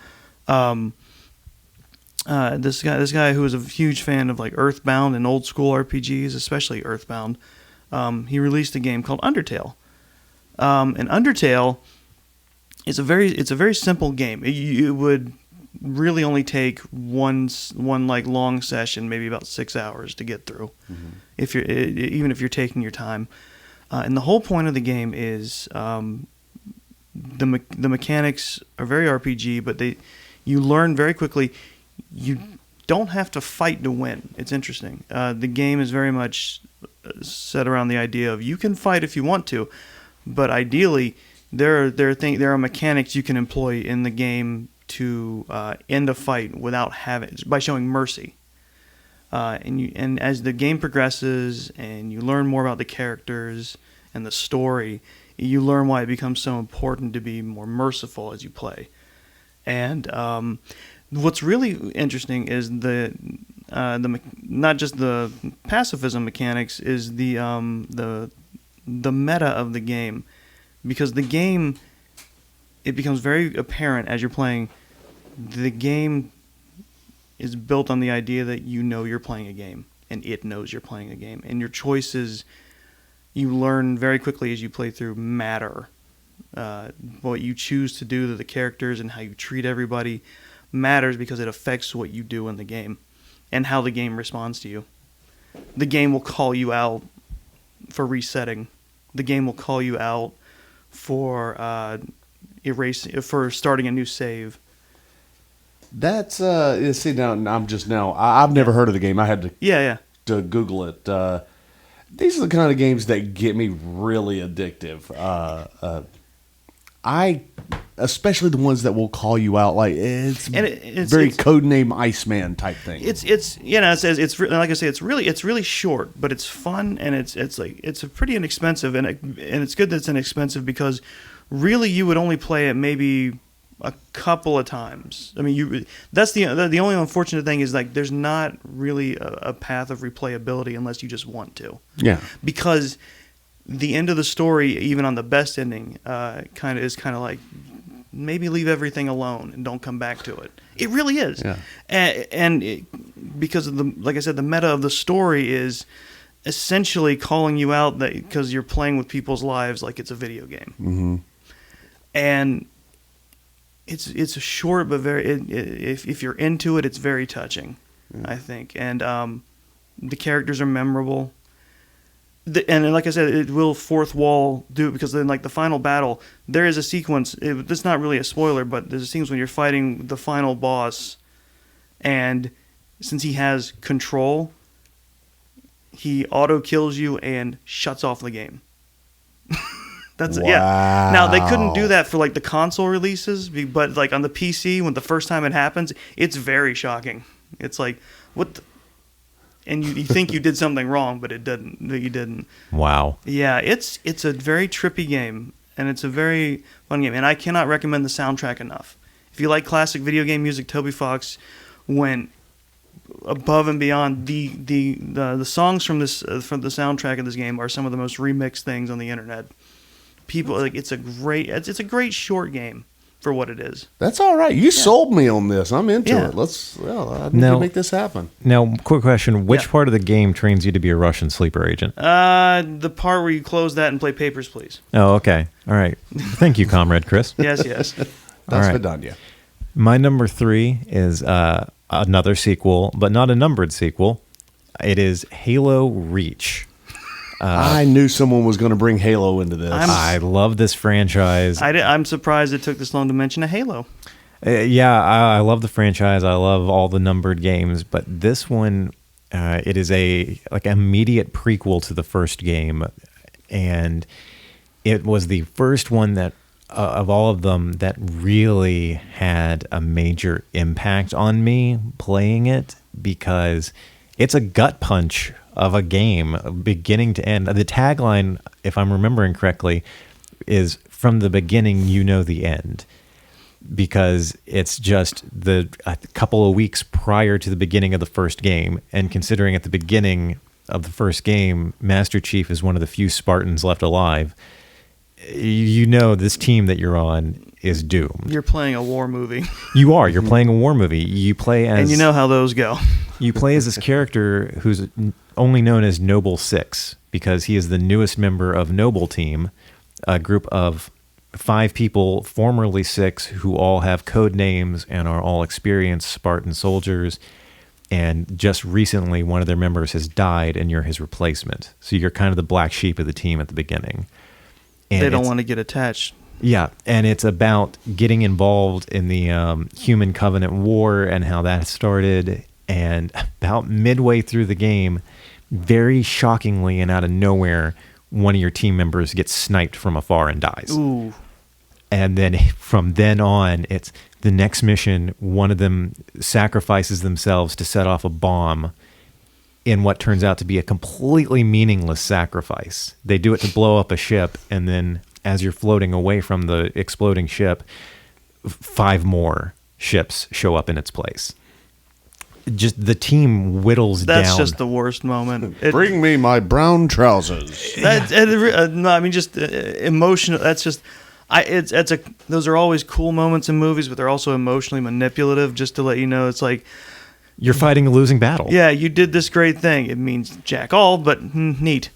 This guy who was a huge fan of like Earthbound and old school RPGs, especially Earthbound, he released a game called Undertale. And Undertale is a very simple game. It would really only take one like long session, maybe about 6 hours to get through, even if you're taking your time. And the whole point of the game is the mechanics are very RPG, but you learn very quickly. You don't have to fight to win. It's interesting. The game is very much set around the idea of you can fight if you want to, but ideally there are mechanics you can employ in the game to end a fight by showing mercy. And as the game progresses and you learn more about the characters and the story, you learn why it becomes so important to be more merciful as you play. And what's really interesting is not just the pacifism mechanics, is the meta of the game, because the game, it becomes very apparent as you're playing. The game is built on the idea that you know you're playing a game, and it knows you're playing a game, and your choices, you learn very quickly as you play through, matter. What you choose to do to the characters and how you treat everybody matters, because it affects what you do in the game and how the game responds to you. The game will call you out for resetting. The game will call you out for for starting a new save. That's see now I've never heard of the game. I had to Google it. These are the kind of games that get me really addictive. Especially the ones that will call you out, like it's very codename Iceman type thing. It's like I say, it's really short, but it's fun, and it's a pretty inexpensive, and it's good that it's inexpensive, because really you would only play it maybe a couple of times. I mean, that's the only unfortunate thing is, like, there's not really a path of replayability unless you just want to. Yeah. Because the end of the story, even on the best ending, kind of like, maybe leave everything alone and don't come back to it. It really is. Yeah. Because of like I said, the meta of the story is essentially calling you out that because you're playing with people's lives like it's a video game. Mm-hmm. And it's a short but very. If you're into it, it's very touching, I think. And the characters are memorable. And then, like I said, it will fourth wall do it, because then, like, the final battle, there is a sequence. It's not really a spoiler, but there's a sequence when you're fighting the final boss, and since he has control, he auto kills you and shuts off the game. That's yeah. Now they couldn't do that for like the console releases, but like on the PC, when the first time it happens, it's very shocking. It's like what, and you think you did something wrong, but it didn't. You didn't. Wow. Yeah, it's a very trippy game, and it's a very fun game, and I cannot recommend the soundtrack enough. If you like classic video game music, Toby Fox went above and beyond. The songs from the soundtrack of this game are some of the most remixed things on the internet. People like it's a great short game for what it is. That's all right. You sold me on this. I'm into it. I need to make this happen. Now, quick question: which part of the game trains you to be a Russian sleeper agent? The part where you close that and play Papers, Please. Oh, okay. All right. Thank you, Comrade Chris. Yes. That's Vidania. My number 3 is another sequel, but not a numbered sequel. It is Halo Reach. I knew someone was going to bring Halo into this. I love this franchise. I'm surprised it took this long to mention a Halo. I love the franchise. I love all the numbered games, but this one, it is a like immediate prequel to the first game, and it was the first one that of all of them that really had a major impact on me playing it, because it's a gut punch of a game, beginning to end. The tagline, if I'm remembering correctly, is from the beginning, you know the end, because it's just a couple of weeks prior to the beginning of the first game. And considering at the beginning of the first game, Master Chief is one of the few Spartans left alive, you know this team that you're on is doomed. You're playing a war movie. You're playing a war movie. You play as... And you know how those go. You play as this character who's only known as Noble 6, because he is the newest member of Noble Team, a group of 5 people, formerly 6, who all have code names and are all experienced Spartan soldiers. And just recently, one of their members has died, and you're his replacement. So you're kind of the black sheep of the team at the beginning. And they don't want to get attached. Yeah, and it's about getting involved in the Human Covenant War and how that started. And about midway through the game, very shockingly and out of nowhere, one of your team members gets sniped from afar and dies. Ooh. And then from then on, it's the next mission, one of them sacrifices themselves to set off a bomb in what turns out to be a completely meaningless sacrifice. They do it to blow up a ship, and then as you're floating away from the exploding ship, 5 more ships show up in its place. Just the team whittles down. That's just the worst moment. Bring me my brown trousers. No, I mean just emotional. That's just, those are always cool moments in movies, but they're also emotionally manipulative. Just to let you know, it's like you're fighting a losing battle. Yeah, you did this great thing. It means jack all, but neat.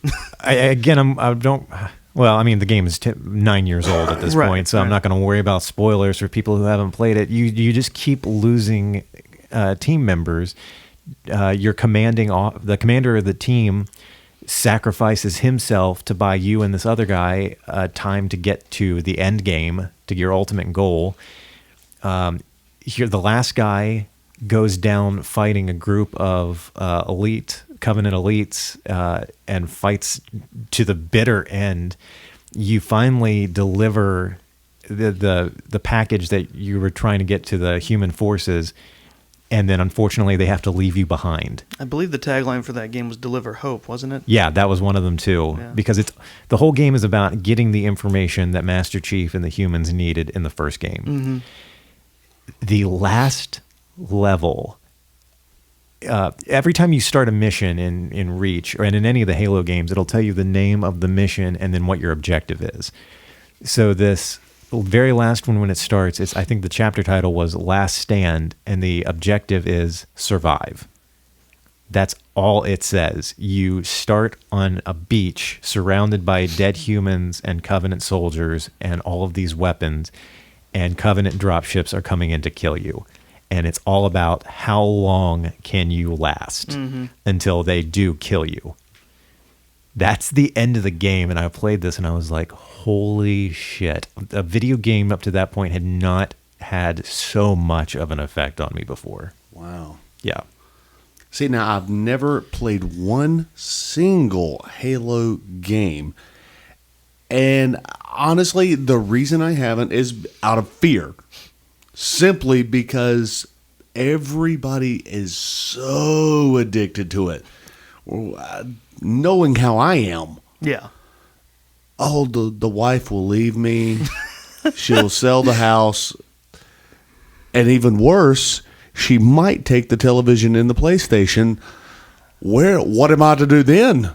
Well, I mean, the game is 9 years old at this point, so I'm not going to worry about spoilers for people who haven't played it. You just keep losing team members. The commander of the team sacrifices himself to buy you and this other guy time to get to the end game, to your ultimate goal. Here, the last guy goes down fighting a group of Covenant elites and fights to the bitter end. You finally deliver the package that you were trying to get to the human forces, and then unfortunately they have to leave you behind. I believe the tagline for that game was "Deliver Hope," wasn't it? Yeah, that was one of them too. Yeah. Because the whole game is about getting the information that Master Chief and the humans needed in the first game. Mm-hmm. The last level, every time you start a mission in Reach and in any of the Halo games, it'll tell you the name of the mission and then what your objective is. So this very last one, when it starts, I think the chapter title was Last Stand, and the objective is survive. That's all it says. You start on a beach surrounded by dead humans and Covenant soldiers and all of these weapons, and Covenant dropships are coming in to kill you. And it's all about how long can you last until they do kill you. That's the end of the game, and I played this, and I was like, holy shit. A video game up to that point had not had so much of an effect on me before. Wow. Yeah. See, now I've never played one single Halo game. And honestly, the reason I haven't is out of fear. Simply because everybody is so addicted to it. Knowing how I am. Yeah. Oh, the wife will leave me. She'll sell the house. And even worse, she might take the television and the PlayStation. What am I to do then?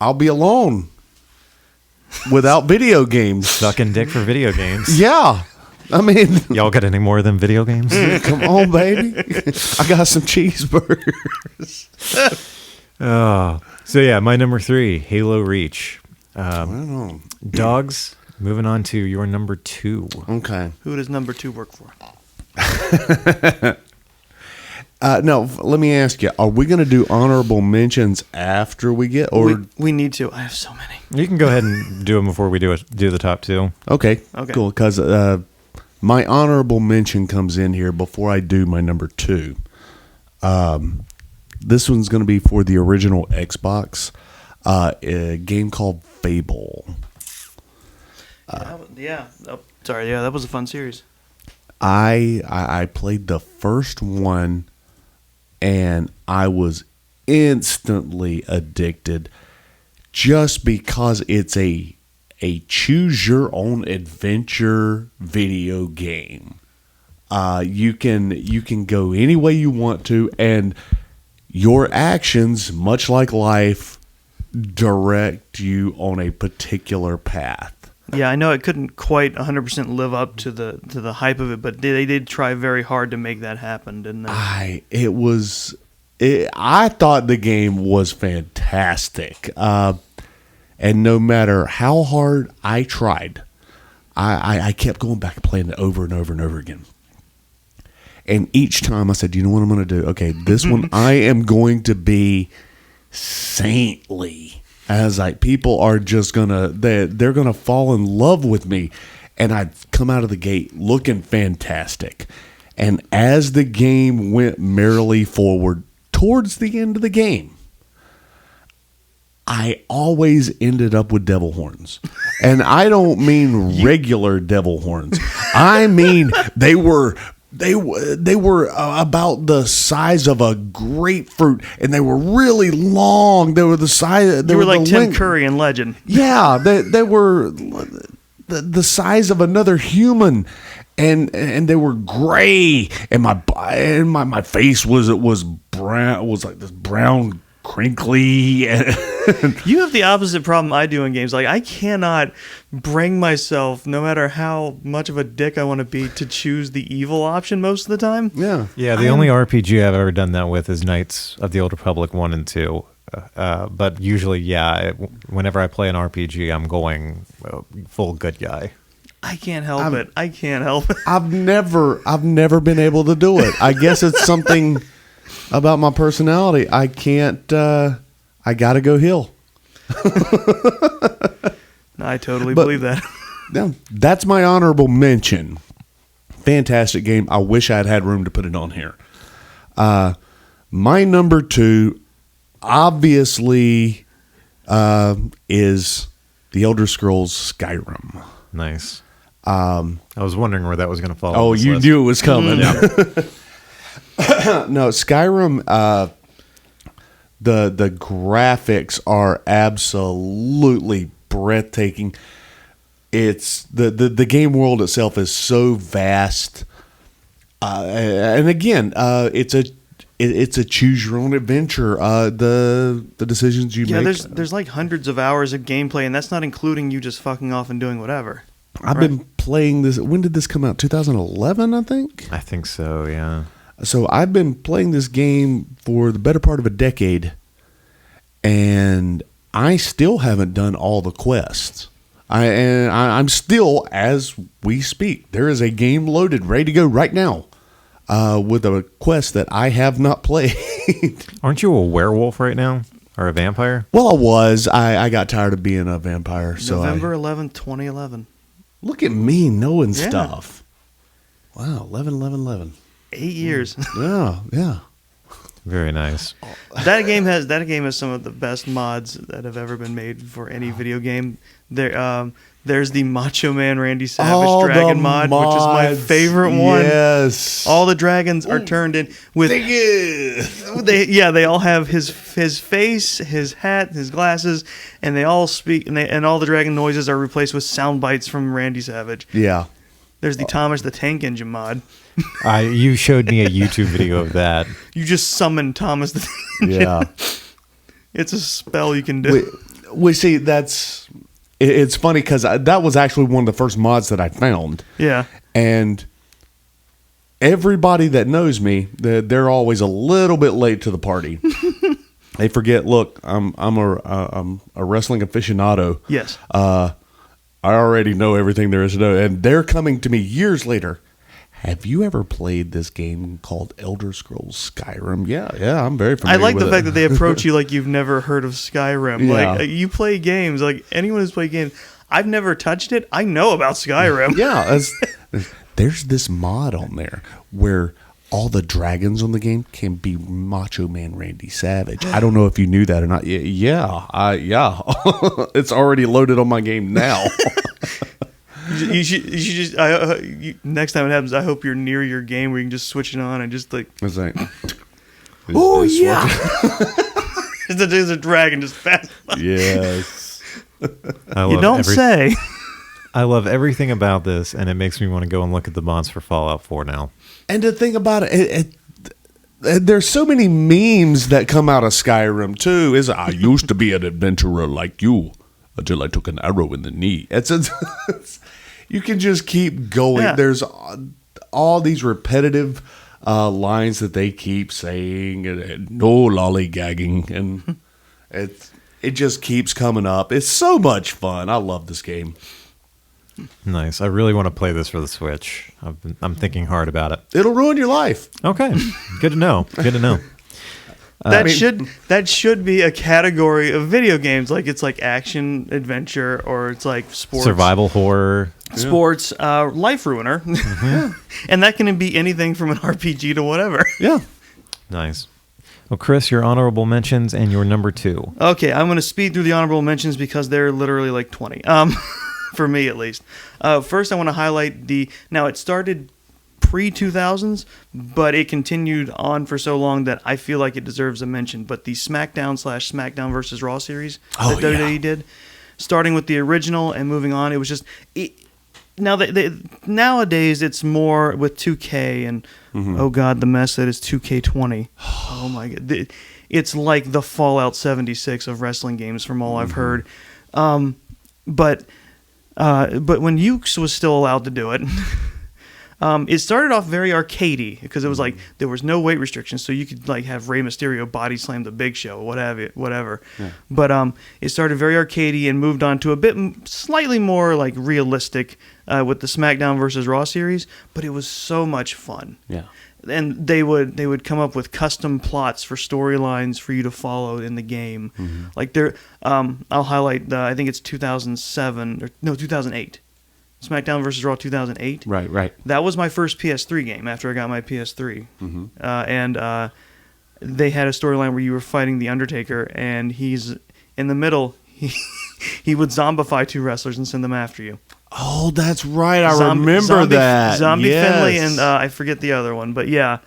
I'll be alone without video games. Sucking dick for video games. Yeah. I mean, Y'all got any more than video games? come on, baby. I got some cheeseburgers. Oh. So yeah, my number 3, Halo Reach. I don't know. Doggz, moving on to your number 2. Okay. Who does number 2 work for? No, let me ask you, are we going to do honorable mentions after we get, or We need to. I have so many. You can go ahead and do them before we do the top 2. okay, Okay. cool, because my honorable mention comes in here before I do my number 2. This one's going to be for the original Xbox, a game called Fable. Yeah. Oh, sorry. Yeah, that was a fun series. I played the first one, and I was instantly addicted just because it's a choose your own adventure video game. You can go any way you want to, and your actions, much like life, direct you on a particular path. Yeah, I know it couldn't quite 100% live up to the hype of it, but they did try very hard to make that happen, didn't they? I thought the game was fantastic, and no matter how hard I tried, I kept going back and playing it over and over and over again. And each time I said, you know what I'm going to do? Okay, this one I am going to be saintly. As like people are just they're gonna fall in love with me, and I've come out of the gate looking fantastic. And as the game went merrily forward towards the end of the game, I always ended up with devil horns. And I don't mean regular devil horns. I mean they were about the size of a grapefruit, and they were really long. They were the size. You were like Tim Curry in Legend. Yeah, they were the size of another human, and they were gray, and my face was brown. Was like this brown, crinkly. You have the opposite problem I do in games. Like, I cannot bring myself, no matter how much of a dick I want to be, to choose the evil option most of the time. Yeah. Yeah, the only RPG I've ever done that with is Knights of the Old Republic 1 and 2. But usually, whenever I play an RPG, I'm going full good guy. I can't help it. I can't help it. I've never been able to do it. I guess it's something about my personality. I can't. I gotta go heal. I totally believe that. Yeah, that's my honorable mention. Fantastic game. I wish I had room to put it on here. My number 2, obviously, is The Elder Scrolls Skyrim. Nice. I was wondering where that was going to fall. Oh, you knew it was coming. No, Skyrim. The graphics are absolutely breathtaking. It's the game world itself is so vast, and again, it's a choose your own adventure. The decisions you make. There's like hundreds of hours of gameplay, and that's not including you just fucking off and doing whatever. I've been playing this. When did this come out? 2011, I think. I think so. Yeah. So I've been playing this game for the better part of a decade, and I still haven't done all the quests. I'm still, as we speak, there is a game loaded, ready to go right now, with a quest that I have not played. Aren't you a werewolf right now? or a vampire? Well, I was. I got tired of being a vampire. So November 11th, 2011. Look at me knowing Yeah. stuff. Wow, 11. 8 years. Yeah. Very nice. That game has some of the best mods that have ever been made for any video game. There's the Macho Man Randy Savage Dragon mod, which is my favorite one. Yes. All the dragons are turned in with they all have his face, his hat, his glasses, and they all speak and all the dragon noises are replaced with sound bites from Randy Savage. Yeah. There's the Thomas the Tank Engine mod. You showed me a YouTube video of that. You just summon Thomas the Tank Engine. Yeah. It's a spell you can do. We see it's funny because that was actually one of the first mods that I found. Yeah. And everybody that knows me, they're always a little bit late to the party. They forget. Look, I'm a wrestling aficionado. Yes. I already know everything there is to know, and they're coming to me years later. Have you ever played this game called Elder Scrolls Skyrim? Yeah, I'm very familiar. I like with the fact that they approach you like you've never heard of Skyrim. Yeah. Like you play games. Like anyone who's played games, I've never touched it. I know about Skyrim. Yeah, there's this mod on there where all the dragons on the game can be Macho Man Randy Savage. I don't know if you knew that or not. Yeah. It's already loaded on my game now. You should just. Next time it happens, I hope you're near your game where you can just switch it on and just like. It's like, Oh yeah. There's a dragon just fast. yes. You don't say. I love everything about this, and it makes me want to go and look at the mods for Fallout 4 now. And to think about it, there's so many memes that come out of Skyrim too. I used to be an adventurer like you until I took an arrow in the knee. You can just keep going. Yeah. There's all these repetitive lines that they keep saying, and no lollygagging, and it just keeps coming up. It's so much fun. I love this game. Nice. I really want to play this for the Switch. I'm thinking hard about it. It'll ruin your life. Okay. Good to know. Good to know. That should be a category of video games. Like it's like action adventure, or it's like sports, Survival horror. sports, life ruiner, and that can be anything from an RPG to whatever. Yeah. Nice. Well, Chris, your honorable mentions and your number 2. Okay, I'm going to speed through the honorable mentions because they're literally like 20. For me at least. First, I want to highlight now it started pre-2000s, but it continued on for so long that I feel like it deserves a mention. But the SmackDown vs. Raw series that WWE did, starting with the original and moving on, it was just... nowadays, it's more with 2K and, oh God, the mess that is 2K20. Oh my God. It's like the Fallout 76 of wrestling games from all I've heard. But when Ukes was still allowed to do it, it started off very arcadey because it was like there was no weight restrictions, so you could like have Rey Mysterio body slam the Big Show, whatever. Yeah. But it started very arcadey and moved on to a bit slightly more like realistic with the SmackDown vs. Raw series. But it was so much fun. Yeah. And they would come up with custom plots for storylines for you to follow in the game. Mm-hmm. Like I'll highlight I think it's 2008. SmackDown vs. Raw 2008. Right. That was my first PS3 game after I got my PS3. Mm-hmm. And they had a storyline where you were fighting The Undertaker, and he's in the middle. He would zombify 2 wrestlers and send them after you. Oh, that's right. I remember that. Zombie Finley and I forget the other one, but yeah.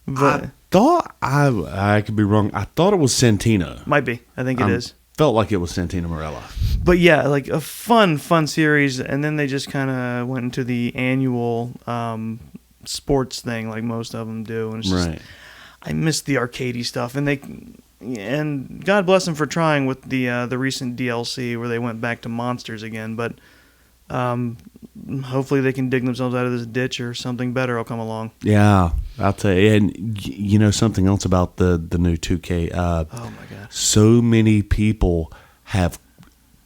But I thought I could be wrong. I thought it was Santino. Might be. I think it is. Felt like it was Santino Marella. But yeah, like a fun series, and then they just kind of went into the annual sports thing, like most of them do. And it's just, I miss the arcadey stuff, and God bless them for trying with the recent DLC where they went back to monsters again. But hopefully they can dig themselves out of this ditch, or something better will come along. Yeah, I'll tell you. And you know something else about the new 2K? Oh my God! So many people have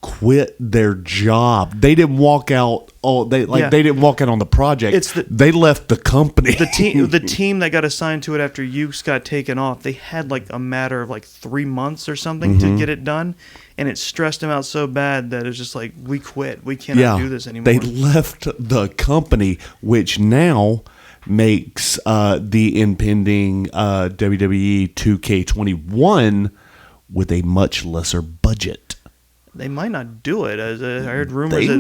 quit their job. They didn't walk out. They didn't walk out on the project. They left the company. The team that got assigned to it after Ukes got taken off, they had like a matter of like 3 months or something to get it done, and it stressed them out so bad that it's just like, we quit. We cannot do this anymore. They left the company, which now makes the impending WWE 2K21 with a much lesser budget. They might not do it. As I heard rumors, I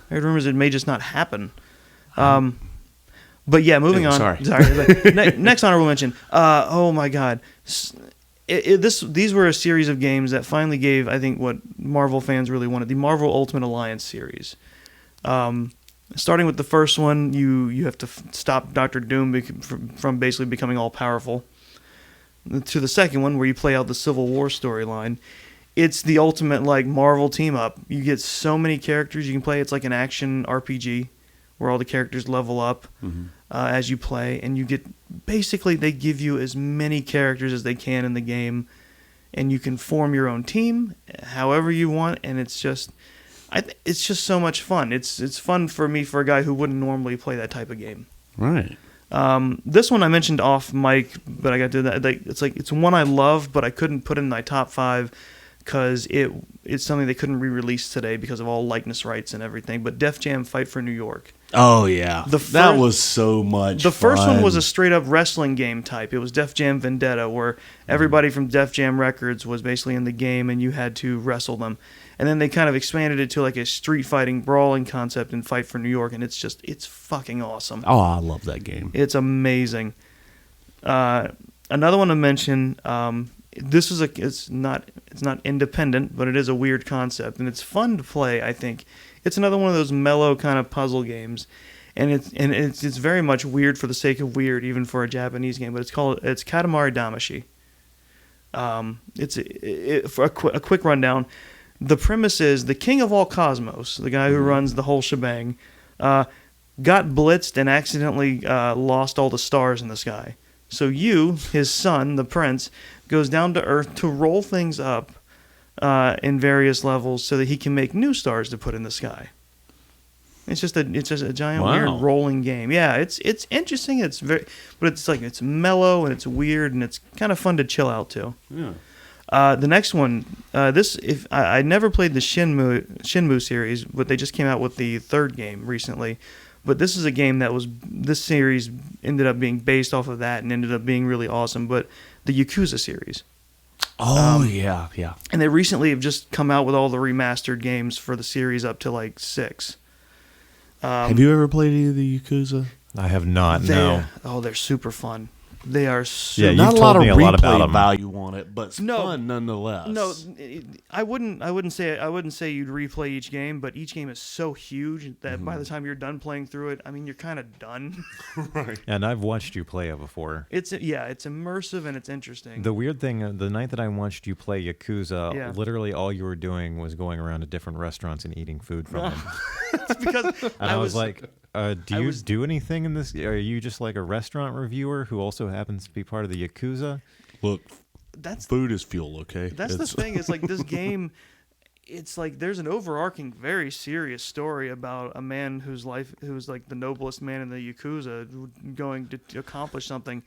heard rumors it may just not happen. But yeah, moving on. Sorry. Next honorable mention. Oh my God, these were a series of games that finally gave, I think, what Marvel fans really wanted: the Marvel Ultimate Alliance series. Starting with the first one, you have to stop Doctor Doom from basically becoming all powerful. To the second one, where you play out the Civil War storyline. It's the ultimate like Marvel team up. You get so many characters you can play. It's like an action RPG where all the characters level up as you play, and you get basically they give you as many characters as they can in the game, and you can form your own team however you want, and it's just so much fun. It's fun for me, for a guy who wouldn't normally play that type of game. Right. This one I mentioned off mic, but I got to that. It's one I love, but I couldn't put in my top 5. Because it's something they couldn't re-release today because of all likeness rights and everything. But Def Jam Fight for New York. Oh, yeah. That was so much fun. The first one was a straight-up wrestling game type. It was Def Jam Vendetta, where everybody from Def Jam Records was basically in the game, and you had to wrestle them. And then they kind of expanded it to like a street fighting, brawling concept in Fight for New York, and it's fucking awesome. Oh, I love that game. It's amazing. Another one to mention... This is it's not independent, but it is a weird concept, and it's fun to play. I think it's another one of those mellow kind of puzzle games, and it's very much weird for the sake of weird, even for a Japanese game. But it's Katamari Damacy. For a quick rundown. The premise is the king of all cosmos, the guy who runs the whole shebang, got blitzed and accidentally lost all the stars in the sky. So you, his son, the prince, goes down to Earth to roll things up in various levels so that he can make new stars to put in the sky. It's just a giant weird rolling game. Yeah, it's interesting. But it's mellow and it's weird and it's kind of fun to chill out to. Yeah. The next one, I never played the Shenmue series, but they just came out with the third game recently. But this is a game this series ended up being based off of that and ended up being really awesome. But the Yakuza series. Oh, yeah. And they recently have just come out with all the remastered games for the series up to like 6. Have you ever played any of the Yakuza? I have not, no. Oh, they're super fun. They are yeah, not you've a lot told of me a lot about replay them. value on it, but it's fun nonetheless. No, I wouldn't say you'd replay each game, but each game is so huge that by the time you're done playing through it, I mean, you're kind of done. Right. And I've watched you play it before. It's immersive and it's interesting. The weird thing, the night that I watched you play Yakuza, literally all you were doing was going around to different restaurants and eating food from them. It's because and I was like, do you do anything in this? Are you just like a restaurant reviewer who also happens to be part of the Yakuza? Look, food is fuel, okay? That's the thing. It's like this game, it's like there's an overarching, very serious story about a man who's like the noblest man in the Yakuza going to accomplish something.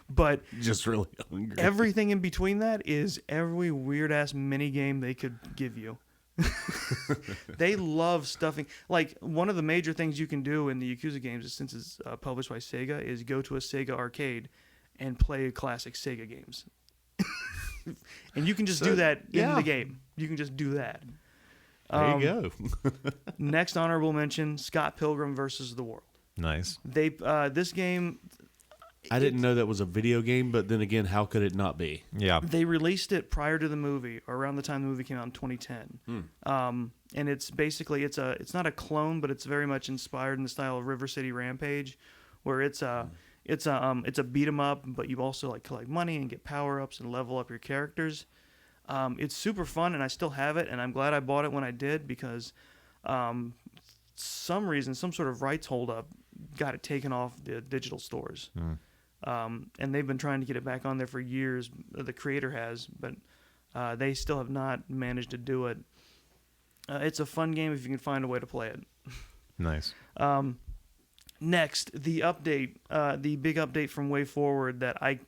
But just really hungry. Everything in between that is every weird-ass mini game they could give you. They love stuffing. Like, one of the major things you can do in the Yakuza games, is, since it's published by Sega, is go to a Sega arcade and play classic Sega games. And you can just do that in the game. You can just do that. There you go. Next honorable mention, Scott Pilgrim versus the World. Nice. This game... I didn't know that was a video game, but then again, how could it not be? Yeah. They released it prior to the movie, or around the time the movie came out in 2010. And it's basically it's not a clone, but it's very much inspired in the style of River City Rampage, where it's a beat 'em up, but you also like collect money and get power ups and level up your characters. It's super fun, and I still have it, and I'm glad I bought it when I did, because some reason, some sort of rights holdup, got it taken off the digital stores. And they've been trying to get it back on there for years. The creator has, but they still have not managed to do it. It's a fun game if you can find a way to play it. Nice. Next, the big update from Way Forward that I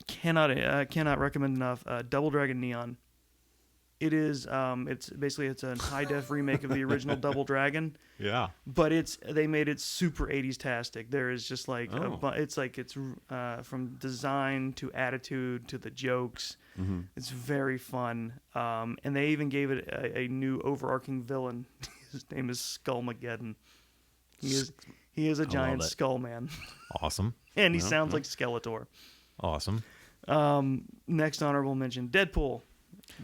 cannot recommend enough. Double Dragon Neon. It is it's a high def remake of the original Double Dragon. Yeah. But they made it super 80s tastic. There is just like it's from design to attitude to the jokes. Mm-hmm. It's very fun. And they even gave it a new overarching villain. His name is Skullmageddon. He is a giant skull man. Awesome. And he sounds like Skeletor. Awesome. Next honorable mention, Deadpool.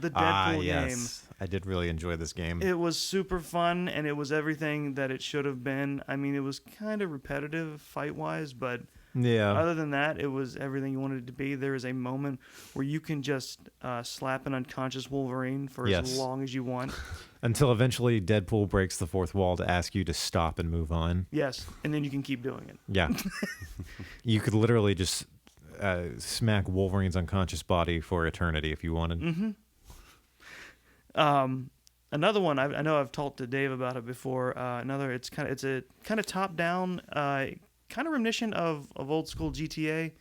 The Deadpool yes. game. I did really enjoy this game. It was super fun, and it was everything that it should have been. I mean, it was kind of repetitive fight-wise, but other than that, it was everything you wanted it to be. There is a moment where you can just slap an unconscious Wolverine for as long as you want. Until eventually Deadpool breaks the fourth wall to ask you to stop and move on. Yes, and then you can keep doing it. Yeah. You could literally just smack Wolverine's unconscious body for eternity if you wanted. Mm-hmm. Another one I know I've talked to Dave about it before. It's a kind of top down, kind of reminiscent of old school GTA,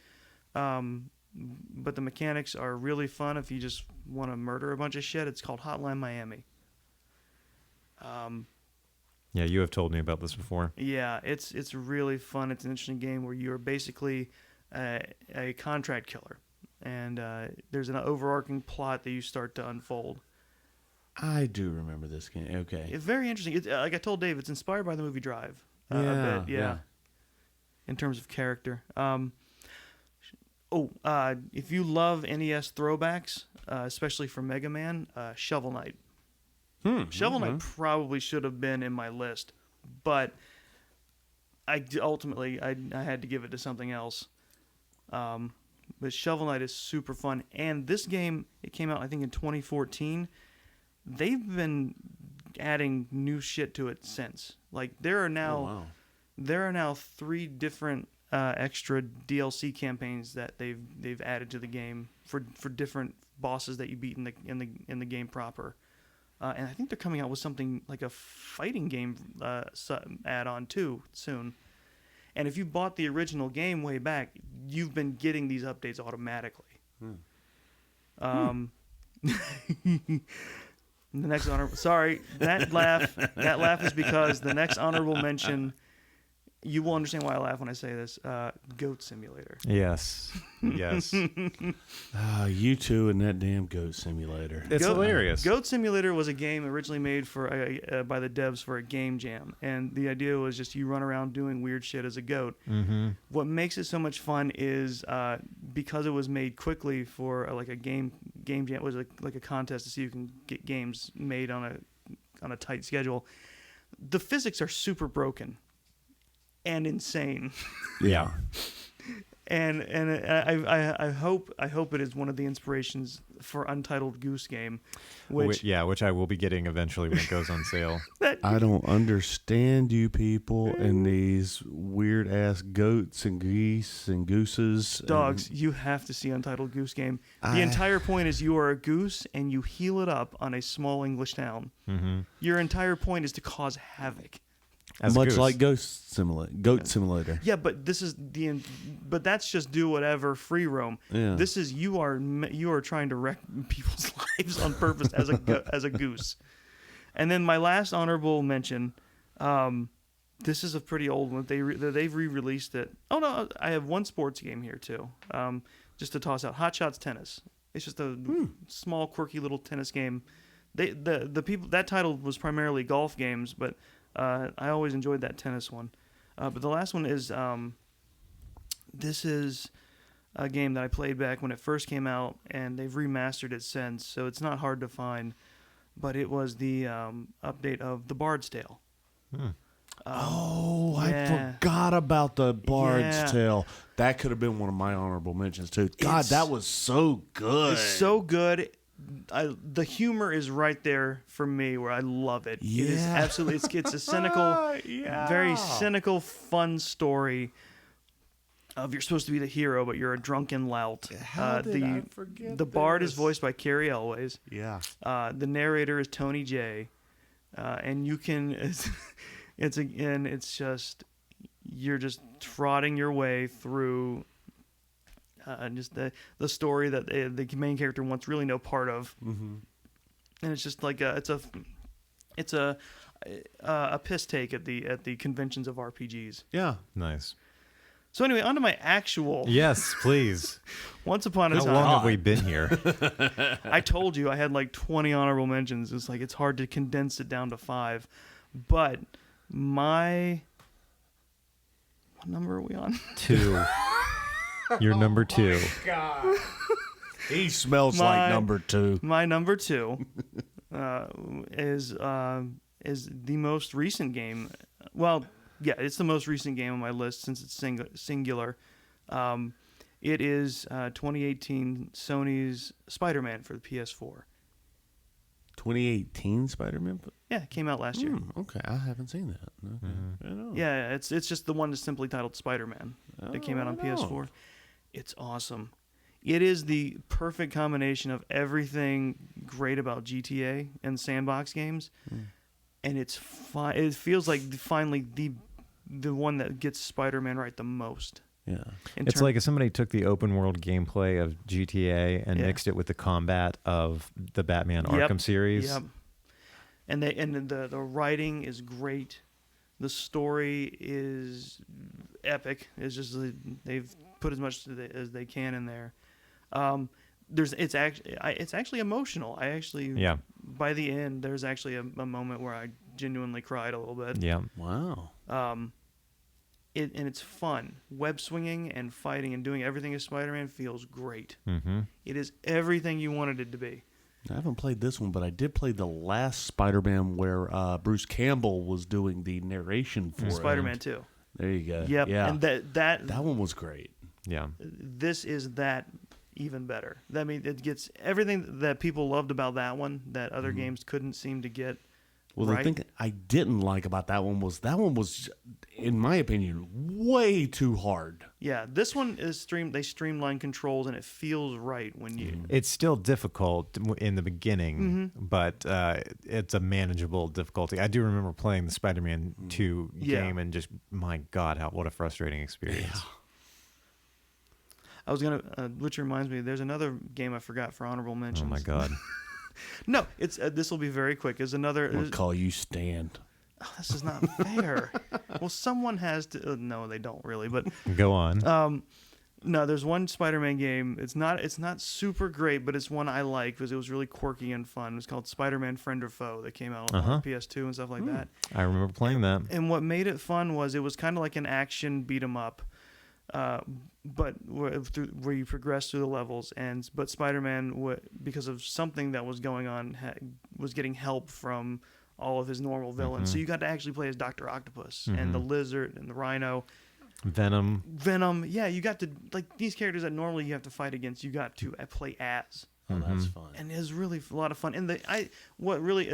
but the mechanics are really fun if you just want to murder a bunch of shit. It's called Hotline Miami. Yeah, you have told me about this before. Yeah, it's really fun. It's an interesting game where you're basically a contract killer, and there's an overarching plot that you start to unfold. I do remember this game. Okay. It's very interesting. Like I told Dave, it's inspired by the movie Drive. A bit, yeah. In terms of character. If you love NES throwbacks, especially for Mega Man, Shovel Knight. Shovel Knight probably should have been in my list, but I had to give it to something else. But Shovel Knight is super fun, and this game, it came out I think in 2014. They've been adding new shit to it since. Like there are now 3 different extra DLC campaigns that they've added to the game for different bosses that you beat in the game proper. And I think they're coming out with something like a fighting game add-on too soon. And if you bought the original game way back, you've been getting these updates automatically. The next that laugh is because the next honorable mention, you will understand why I laugh when I say this, Goat Simulator. Yes. You two and that damn Goat Simulator. It's hilarious. Goat Simulator was a game originally made by the devs for a game jam, and the idea was just you run around doing weird shit as a goat. Mm-hmm. What makes it so much fun is because it was made quickly for like a game jam. It was like a contest to see who can get games made on a tight schedule. The physics are super broken and insane. Yeah. And I hope it is one of the inspirations for Untitled Goose Game, which I will be getting eventually when it goes on sale. I don't understand you people and these weird ass goats and geese and gooses. Doggz, you have to see Untitled Goose Game. The entire point is you are a goose and you heal it up on a small English town. Mm-hmm. Your entire point is to cause havoc. Much like Goat Simulator. Yeah, but but that's just do whatever free roam. Yeah. This is you are trying to wreck people's lives on purpose as a goose. And then my last honorable mention, this is a pretty old one. They've re-released it. Oh no, I have one sports game here too. Just to toss out, Hot Shots Tennis. It's just a small, quirky little tennis game. The people that title was primarily golf games, but I always enjoyed that tennis one. But the last one is this is a game that I played back when it first came out, and they've remastered it since, so it's not hard to find. But it was the update of The Bard's Tale. I forgot about The Bard's Tale. That could have been one of my honorable mentions too. God, that was so good. It's so good. The humor is right there for me where I love it. Yeah. It is absolutely it's a cynical, very cynical, fun story. of you're supposed to be the hero, but you're a drunken lout. How did I forget the bard is this? voiced by Carrie Elways. Yeah. The narrator is Tony J. And you can, it's just, you're just trotting your way through just the story that the main character wants really no part of. Mm-hmm. And it's just like it's a piss take at the conventions of RPGs. Yeah. Nice. So anyway, on to my actual. Yes, please. Once upon a How time. long have we been here? I told you I had like 20 honorable mentions. It's like it's hard to condense it down to 5. But what number are we on? 2. You're number 2. He smells like number 2. My number 2 is the most recent game. Well, yeah, it's the most recent game on my list since it's singular. It is 2018 Sony's Spider-Man for the PS4. 2018 Spider-Man? Yeah, it came out last year. Okay, I haven't seen that. Okay. I know. Yeah, it's just the one that's simply titled Spider-Man that came out on PS4. It's awesome. It is the perfect combination of everything great about GTA and sandbox games, and it's it feels like finally the one that gets Spider-Man right the most. Yeah. It's like if somebody took the open world gameplay of GTA and mixed it with the combat of the Batman Arkham series. Yep. And the writing is great. The story is epic. It's just they've put as much as they can in there. It's actually emotional. By the end, there's actually a moment where I genuinely cried a little bit. Yeah. Wow. And it's fun. Web swinging and fighting and doing everything as Spider-Man feels great. Mm-hmm. It is everything you wanted it to be. I haven't played this one, but I did play the last Spider-Man where Bruce Campbell was doing the narration for Spider-Man 2. There you go. Yep. Yeah. And that one was great. Yeah. This is that even better. I mean, it gets everything that people loved about that one that other games couldn't seem to get. Well, right? the thing I didn't like about that one was, in my opinion, way too hard. Yeah, this one is they streamline controls and it feels right when you. It's still difficult in the beginning, but it's a manageable difficulty. I do remember playing the Spider-Man 2 game and just, my God, what a frustrating experience. Yeah. I was gonna, which reminds me, there's another game I forgot for honorable mentions. Oh my God. No, it's this will be very quick. Is another. I'm gonna call you Stan. Oh, this is not fair. Well, someone has to. No, they don't really. But Go on. no, there's one Spider-Man game. It's not super great, but it's one I like because it was really quirky and fun. It's called Spider-Man Friend or Foe that came out on PS2 and stuff like that. I remember playing that. And what made it fun was it was kind of like an action beat 'em up. But where you progress through the levels, but Spider-Man, because of something that was going on, was getting help from all of his normal villains. So you got to actually play as Dr. Octopus and the Lizard and the Rhino. Venom. Yeah, you got to, like, these characters that normally you have to fight against, you got to play as. Oh, that's fun. And it's really a lot of fun. And what really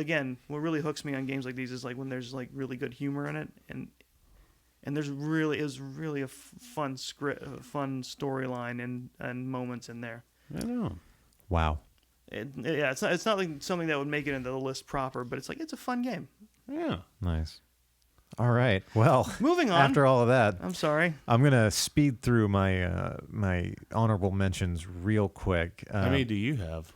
hooks me on games like these is like when there's like really good humor in it, and there's really a fun script, fun storyline and moments in there. I know. Wow. It's not like something that would make it into the list proper, but it's a fun game. Yeah. Nice. All right. Well, moving on. After all of that, I'm sorry. I'm gonna speed through my my honorable mentions real quick. How many do you have?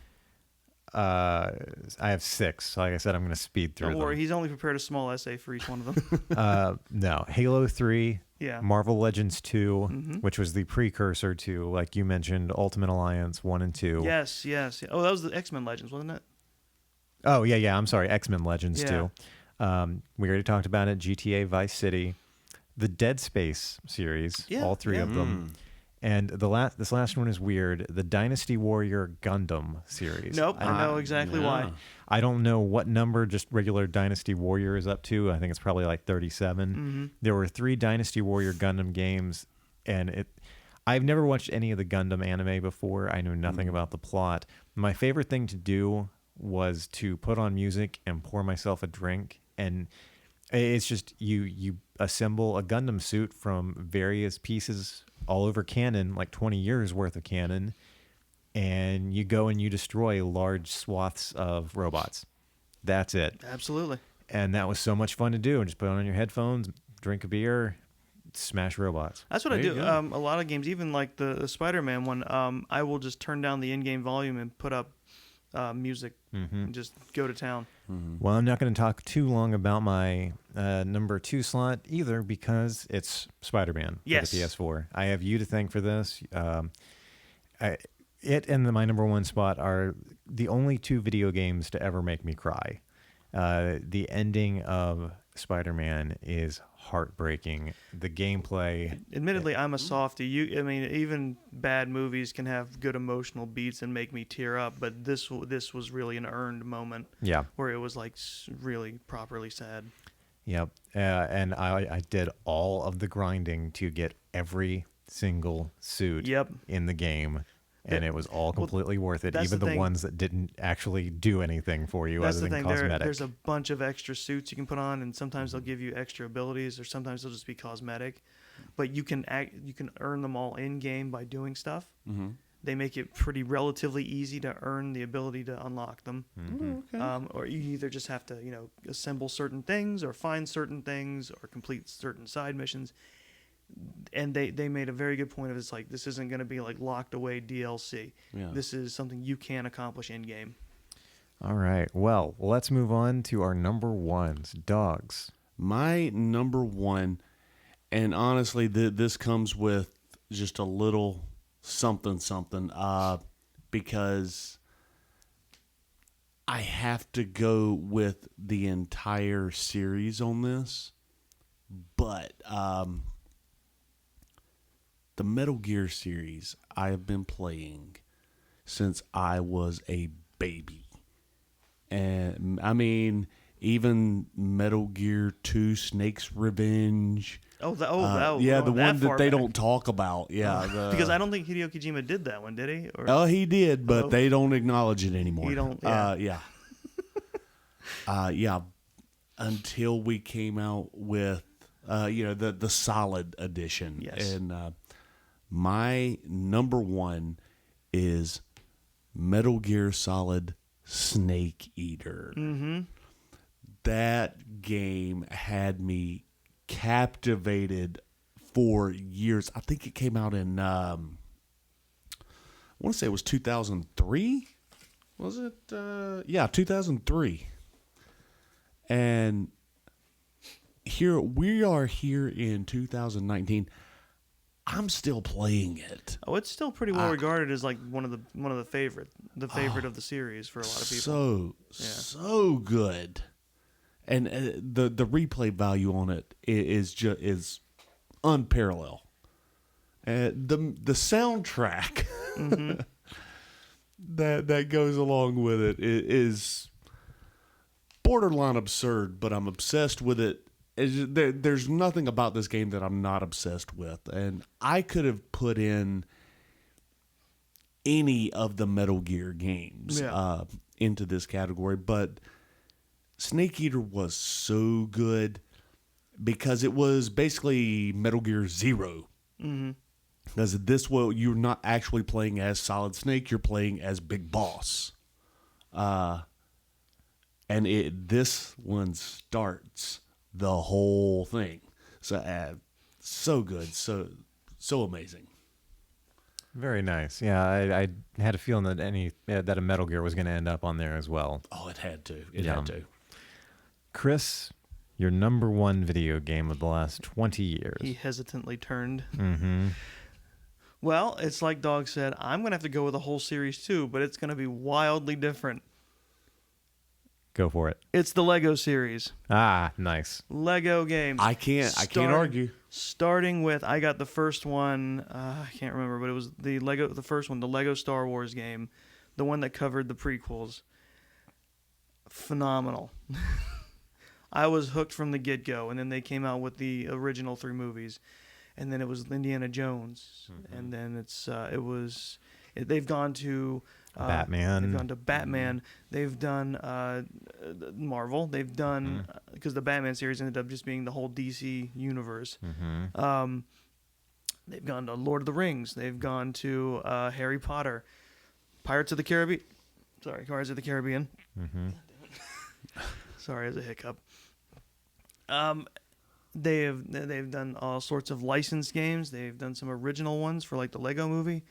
I have 6. Like I said, I'm going to speed through Don't worry, them. he's only prepared a small essay for each one of them. No, Halo 3, Yeah. Marvel Legends 2, which was the precursor to, like you mentioned, Ultimate Alliance 1 and 2. Yes. Oh, that was the X-Men Legends, wasn't it? Oh, yeah, I'm sorry, X-Men Legends Yeah. 2. We already talked about it, GTA Vice City, the Dead Space series, all 3 of them. And this last one is weird. The Dynasty Warrior Gundam series. Nope, I know exactly why. I don't know what number just regular Dynasty Warrior is up to. I think it's probably like 37. There were 3 Dynasty Warrior Gundam games, and I've never watched any of the Gundam anime before. I knew nothing about the plot. My favorite thing to do was to put on music and pour myself a drink, and it's just you assemble a Gundam suit from various pieces all over canon, like 20 years worth of canon, and you go and you destroy large swaths of robots. That's it. Absolutely. And that was so much fun to do. And just put on your headphones, drink a beer, smash robots. That's what I There you do. go. A lot of games, even like the Spider-Man one, I will just turn down the in-game volume and put up music and just go to town. Well, I'm not going to talk too long about my number 2 slot either, because it's Spider-Man for Yes. the PS4. I have you to thank for this. It and my number 1 spot are the only 2 video games to ever make me cry. The ending of Spider-Man is heartbreaking. The gameplay. Admittedly, I'm a softie. I mean, even bad movies can have good emotional beats and make me tear up, but this was really an earned moment. Yeah. Where it was like really properly sad. Yep. And I did all of the grinding to get every single suit Yep. in the game. And it was all completely worth it, that's even the the thing. ones that didn't actually do anything for you That's other the than thing. cosmetic. There's a bunch of extra suits you can put on, and sometimes they'll give you extra abilities, or sometimes they'll just be cosmetic. But you can earn them all in game by doing stuff. Mm-hmm. They make it pretty relatively easy to earn the ability to unlock them. Or you either just have to assemble certain things, or find certain things, or complete certain side missions. And they made a very good point of it's like, this isn't going to be like locked away DLC. Yeah. This is something you can accomplish in game. All right. Well, let's move on to our number 1s. Doggz. My number 1, and honestly, this comes with just a little something, because I have to go with the entire series on this, but the Metal Gear series I have been playing since I was a baby. And I mean, even Metal Gear 2 Snake's Revenge. Yeah, Yeah, the going that one far that they back. don't talk about. Yeah. Because I don't think Hideo Kojima did that one, did he? Or, Oh, he did, but Oh. they don't acknowledge it anymore. He don't- Yeah. Yeah. Until we came out with, the solid edition. Yes. And my number 1 is Metal Gear Solid Snake Eater. Mm-hmm. That game had me captivated for years. I think it came out in, I want to say it was 2003. Was it? Yeah, 2003. And we are here in 2019. I'm still playing it. Oh, it's still pretty well regarded as like one of the favorite of the series for a lot of people. So good, and the replay value on it is unparalleled. The soundtrack that goes along with it is borderline absurd, but I'm obsessed with it. There's nothing about this game that I'm not obsessed with, and I could have put in any of the Metal Gear games into this category, but Snake Eater was so good because it was basically Metal Gear Zero. Mm-hmm. Because you're not actually playing as Solid Snake, you're playing as Big Boss. And this one starts the whole thing. So good, so amazing. Very nice. Yeah, I had a feeling that a Metal Gear was going to end up on there as well. Oh, it had to. It had to. Chris, your number 1 video game of the last 20 years. He hesitantly turned. Mm-hmm. Well, it's like Doggz said, I'm going to have to go with the whole series too, but it's going to be wildly different. Go for it. It's the Lego series. Ah, nice. Lego games. I can't argue. Starting with, I got the first one, I can't remember, but it was the first one, the Lego Star Wars game, the one that covered the prequels. Phenomenal. I was hooked from the get-go, and then they came out with the original 3 movies, and then it was Indiana Jones, and then they've gone to Batman. They've gone to Batman. They've done Marvel. They've done because the Batman series ended up just being the whole DC universe. They've gone to Lord of the Rings. They've gone to Harry Potter, Pirates of the Caribbean. Sorry, Pirates of the Caribbean. Mm-hmm. Sorry, as a hiccup. They've done all sorts of licensed games. They've done some original ones for like the Lego Movie.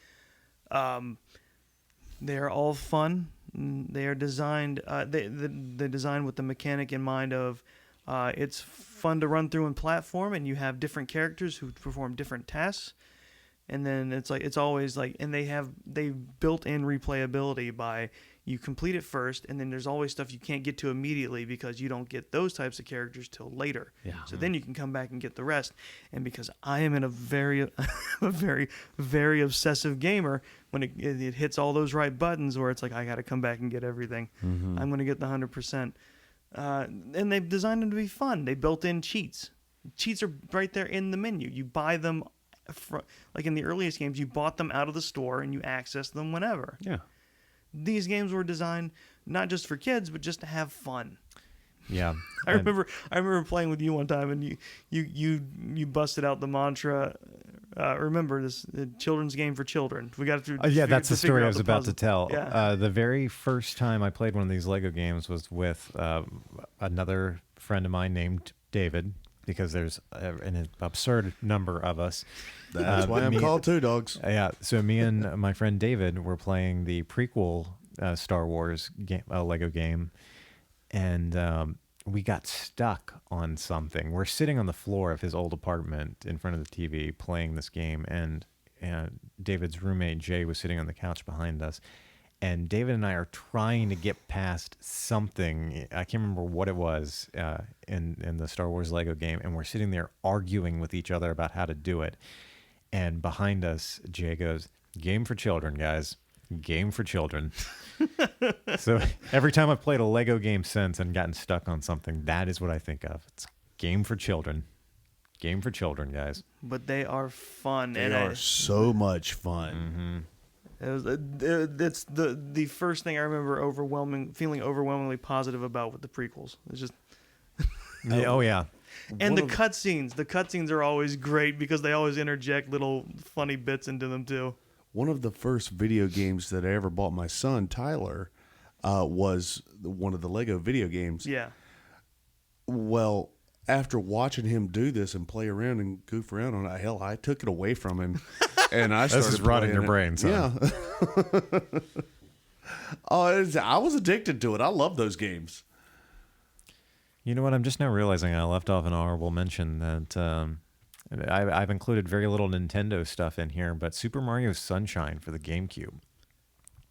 They are all fun. They are designed. They design with the mechanic in mind of it's fun to run through and platform, and you have different characters who perform different tasks. And then it's always like, and they've built in replayability by you complete it first, and then there's always stuff you can't get to immediately because you don't get those types of characters till later. Yeah. So then you can come back and get the rest. And because I am in a very, very obsessive gamer, when it hits all those right buttons where it's like I got to come back and get everything, I'm going to get the 100%. And they've designed them to be fun. They built in cheats. Cheats are right there in the menu. You buy them. Like in the earliest games, you bought them out of the store and you accessed them whenever. Yeah. These games were designed not just for kids, but just to have fun. Yeah. I remember playing with you one time, and you busted out the mantra. Remember this children's game for children. We got through. Yeah, that's the story I was about to tell. Yeah. The very first time I played one of these Lego games was with another friend of mine named David, because there's an absurd number of us. That's why I'm called Two Dogs. Yeah, so me and my friend David were playing the prequel Star Wars game, Lego game, and we got stuck on something. We're sitting on the floor of his old apartment in front of the TV playing this game, and David's roommate Jay was sitting on the couch behind us. And David and I are trying to get past something. I can't remember what it was in the Star Wars Lego game. And we're sitting there arguing with each other about how to do it. And behind us, Jay goes, "Game for children, guys. Game for children." So every time I've played a Lego game since and gotten stuck on something, that is what I think of. It's game for children. Game for children, guys. But they are fun. They are so much fun. Mm-hmm. It's the first thing I remember feeling overwhelmingly positive about with the prequels. It's just Oh yeah. and the cutscenes. The cutscenes are always great because they always interject little funny bits into them too. One of the first video games that I ever bought my son, Tyler, was one of the Lego video games. Yeah. Well, after watching him do this and play around and goof around on it, hell, I took it away from him. And I started This is rotting your it. brain, son. Yeah. I was addicted to it. I love those games. You know what? I'm just now realizing I left off an honorable mention that I've included very little Nintendo stuff in here, but Super Mario Sunshine for the GameCube.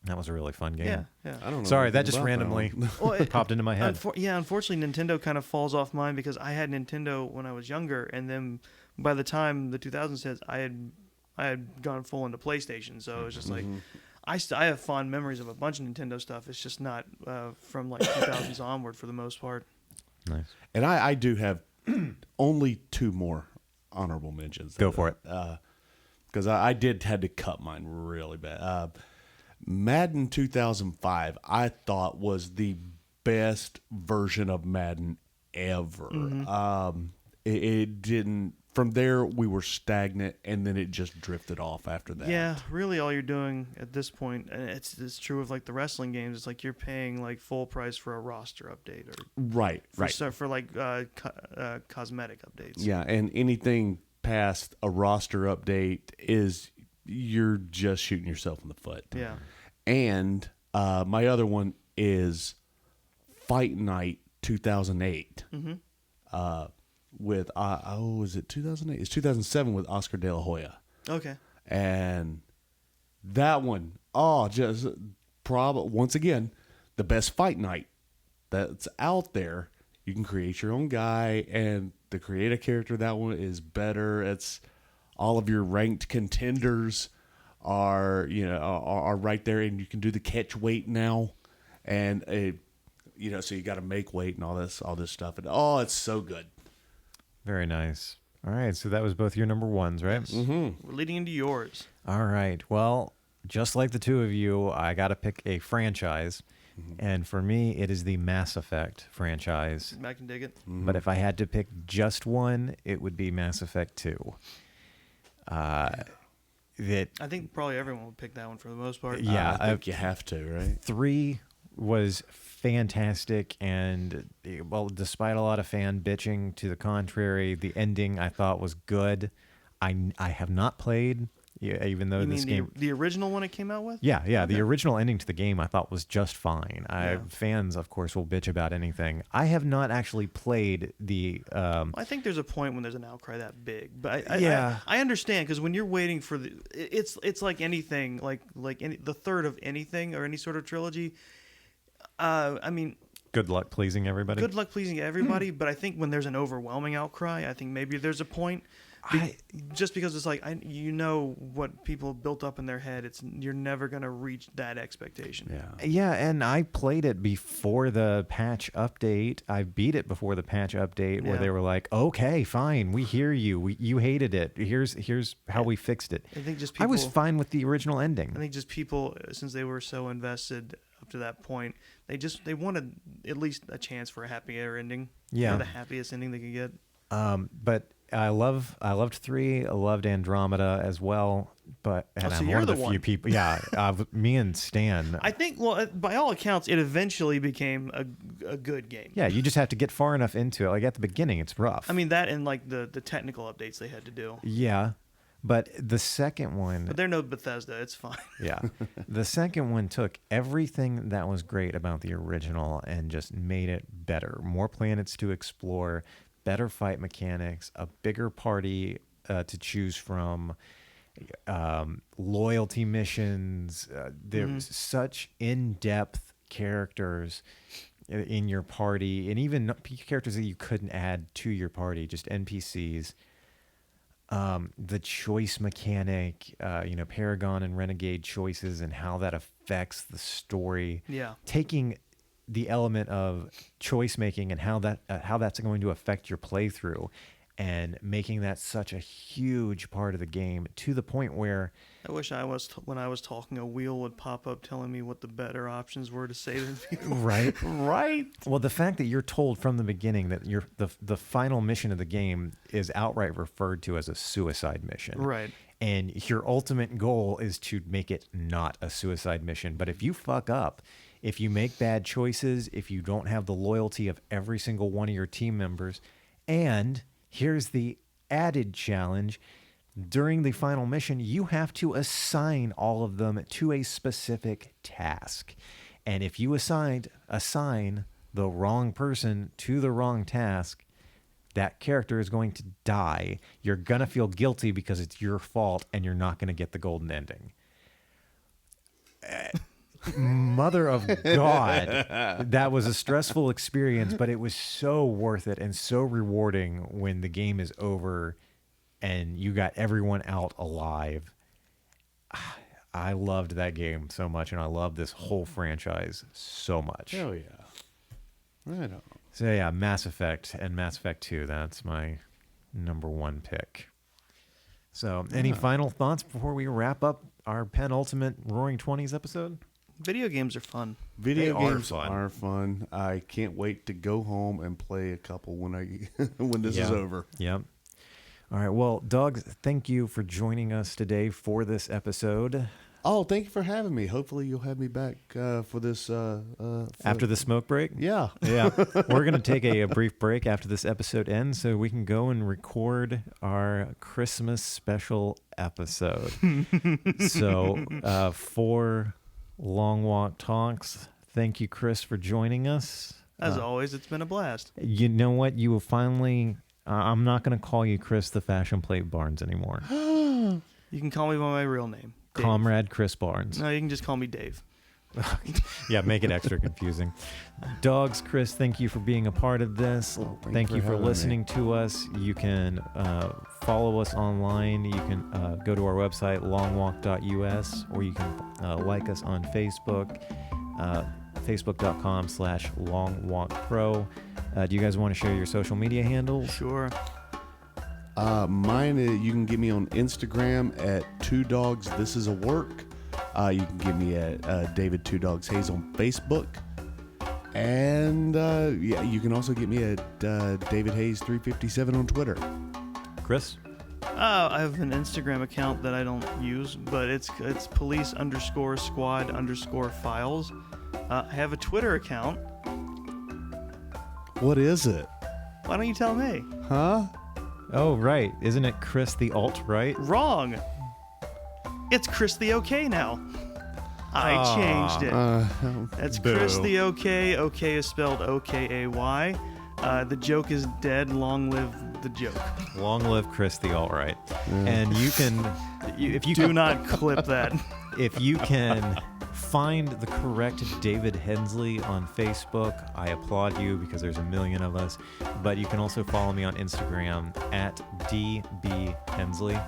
That was a really fun game. Yeah. Yeah. I don't know. Sorry, that anything just about randomly one. popped into my head. Unfortunately, Nintendo kind of falls off mine because I had Nintendo when I was younger, and then by the time the 2000s hit, I had gone full into PlayStation. So it was just like I have fond memories of a bunch of Nintendo stuff. It's just not from like 2000s onward for the most part. Nice. And I do have only two more honorable mentions. Go for it. Because I had to cut mine really bad. Madden 2005, I thought was the best version of Madden ever. It didn't. From there, we were stagnant, and then it just drifted off after that. Yeah, really, all you're doing at this point, and it's true of like the wrestling games. It's like you're paying like full price for a roster update, or Right. for like cosmetic updates. Yeah, and anything past a roster update is you're just shooting yourself in the foot. Yeah. And my other one is Fight Night 2008. With was it 2008? It's 2007 with Oscar De La Hoya. Okay. And that one, just once again, the best Fight Night that's out there. You can create your own guy, and to create a character, that one is better. It's all of your ranked contenders are right there, and you can do the catch weight now, and so you got to make weight and all this stuff, and it's so good. Very nice. All right, so that was both your number ones, right? Mm-hmm. We're leading into yours. All right. Well, just like the two of you, I got to pick a franchise. And for me, it is the Mass Effect franchise. I can dig it. But if I had to pick just one, it would be Mass Effect 2. That I think probably everyone would pick that one for the most part. Yeah, I think you have to, right? 3 was fantastic, and well, despite a lot of fan bitching to the contrary, the ending I thought was good. I have not played, even though You this mean game. the original one it came out with? Yeah, the Okay. original ending to the game I thought was just fine. Fans, of course, will bitch about anything. I have not actually played the. I think there's a point when there's an outcry that big, but Yeah. I understand, because when you're waiting for it's like anything, like the third of anything or any sort of trilogy. I mean, Good luck pleasing everybody. good luck pleasing everybody, but I think when there's an overwhelming outcry, I think maybe there's a point. Just because it's like you know what people built up in their head, you're never gonna reach that expectation. Yeah, and I played it before the patch update. I beat it before the patch update, where Yeah. they were like, "Okay, fine, we hear you. You hated it. Here's how we fixed it." I think just I was people- fine with the original ending. I think just people, since they were so invested up to that point, they wanted at least a chance for a happier ending. Yeah. Or the happiest ending they could get. But I loved 3. I loved Andromeda as well. But and Oh, so I'm you're one of the the few one. people. Yeah, me and Stan. I think, well, by all accounts, it eventually became a good game. Yeah, you just have to get far enough into it. Like at the beginning, it's rough. I mean, that and like the technical updates they had to do. yeah, but the second one. But they're no Bethesda. It's fine. Yeah. The second one took everything that was great about the original and just made it better. More planets to explore, better fight mechanics, a bigger party to choose from, loyalty missions. There's such in-depth characters in your party, and even characters that you couldn't add to your party, just NPCs. The choice mechanic, Paragon and Renegade choices and how that affects the story. Yeah. Taking the element of choice making and how that's going to affect your playthrough, and making that such a huge part of the game, to the point where I wish when I was talking, a wheel would pop up telling me what the better options were to say to people. right. Well, the fact that you're told from the beginning that the final mission of the game is outright referred to as a suicide mission. Right. And your ultimate goal is to make it not a suicide mission. But if you fuck up, if you make bad choices, if you don't have the loyalty of every single one of your team members, and here's the added challenge, during the final mission, you have to assign all of them to a specific task. And if you assign the wrong person to the wrong task, that character is going to die. You're going to feel guilty because it's your fault, and you're not going to get the golden ending. Mother of God, that was a stressful experience, but it was so worth it and so rewarding when the game is over and you got everyone out alive. I loved that game so much, and I love this whole franchise so much. Hell yeah. Right on. So yeah, Mass Effect and Mass Effect 2, that's my number 1 pick. So any final thoughts before we wrap up our penultimate Roaring 20s episode? Video games are fun. Video They are games fun. are fun. I can't wait to go home and play a couple when this is over. Yep. All right. Well, Doggz, thank you for joining us today for this episode. Oh, thank you for having me. Hopefully you'll have me back for this. After the smoke break? Yeah. Yeah. We're going to take a brief break after this episode ends so we can go and record our Christmas special episode. So for Long Walk Talks, thank you, Chris, for joining us. As always, it's been a blast. You know what? You will finally... I'm not going to call you Chris the Fashion Plate Barnes anymore. You can call me by my real name, Dave. Comrade Chris Barnes. No, you can just call me Dave. Yeah, make it extra confusing. Doggz, Chris, thank you for being a part of this. Thank you for having listening to us. You can follow us online. You can go to our website, longwalk.us, or you can like us on Facebook, facebook.com/longwalkpro. Do you guys want to share your social media handles? Sure. Mine is, you can get me on Instagram at 2Doggz This Is a Work. You can get me at David 2Doggz Hayes on Facebook. And you can also get me at David Hayes 357 on Twitter. Chris? I have an Instagram account that I don't use, but it's police_squad_files. I have a Twitter account. What is it? Why don't you tell me? Huh? Oh, right. Isn't it Chris the alt-right? Wrong. It's Chris the OK now. I changed it. That's Chris boo. the OK. OK is spelled O-K-A-Y. The joke is dead. Long live the joke. Long live Chris the alt-right. And you can... if you Do not clip that. If you can find the correct David Hensley on Facebook, I applaud you because there's a million of us. But you can also follow me on Instagram at DBHensley.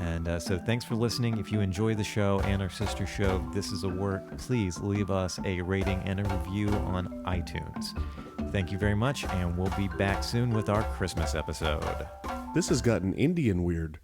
And so thanks for listening. If you enjoy the show and our sister show, This Is a Work, please leave us a rating and a review on iTunes. Thank you very much, and we'll be back soon with our Christmas episode. This has gotten Indian weird.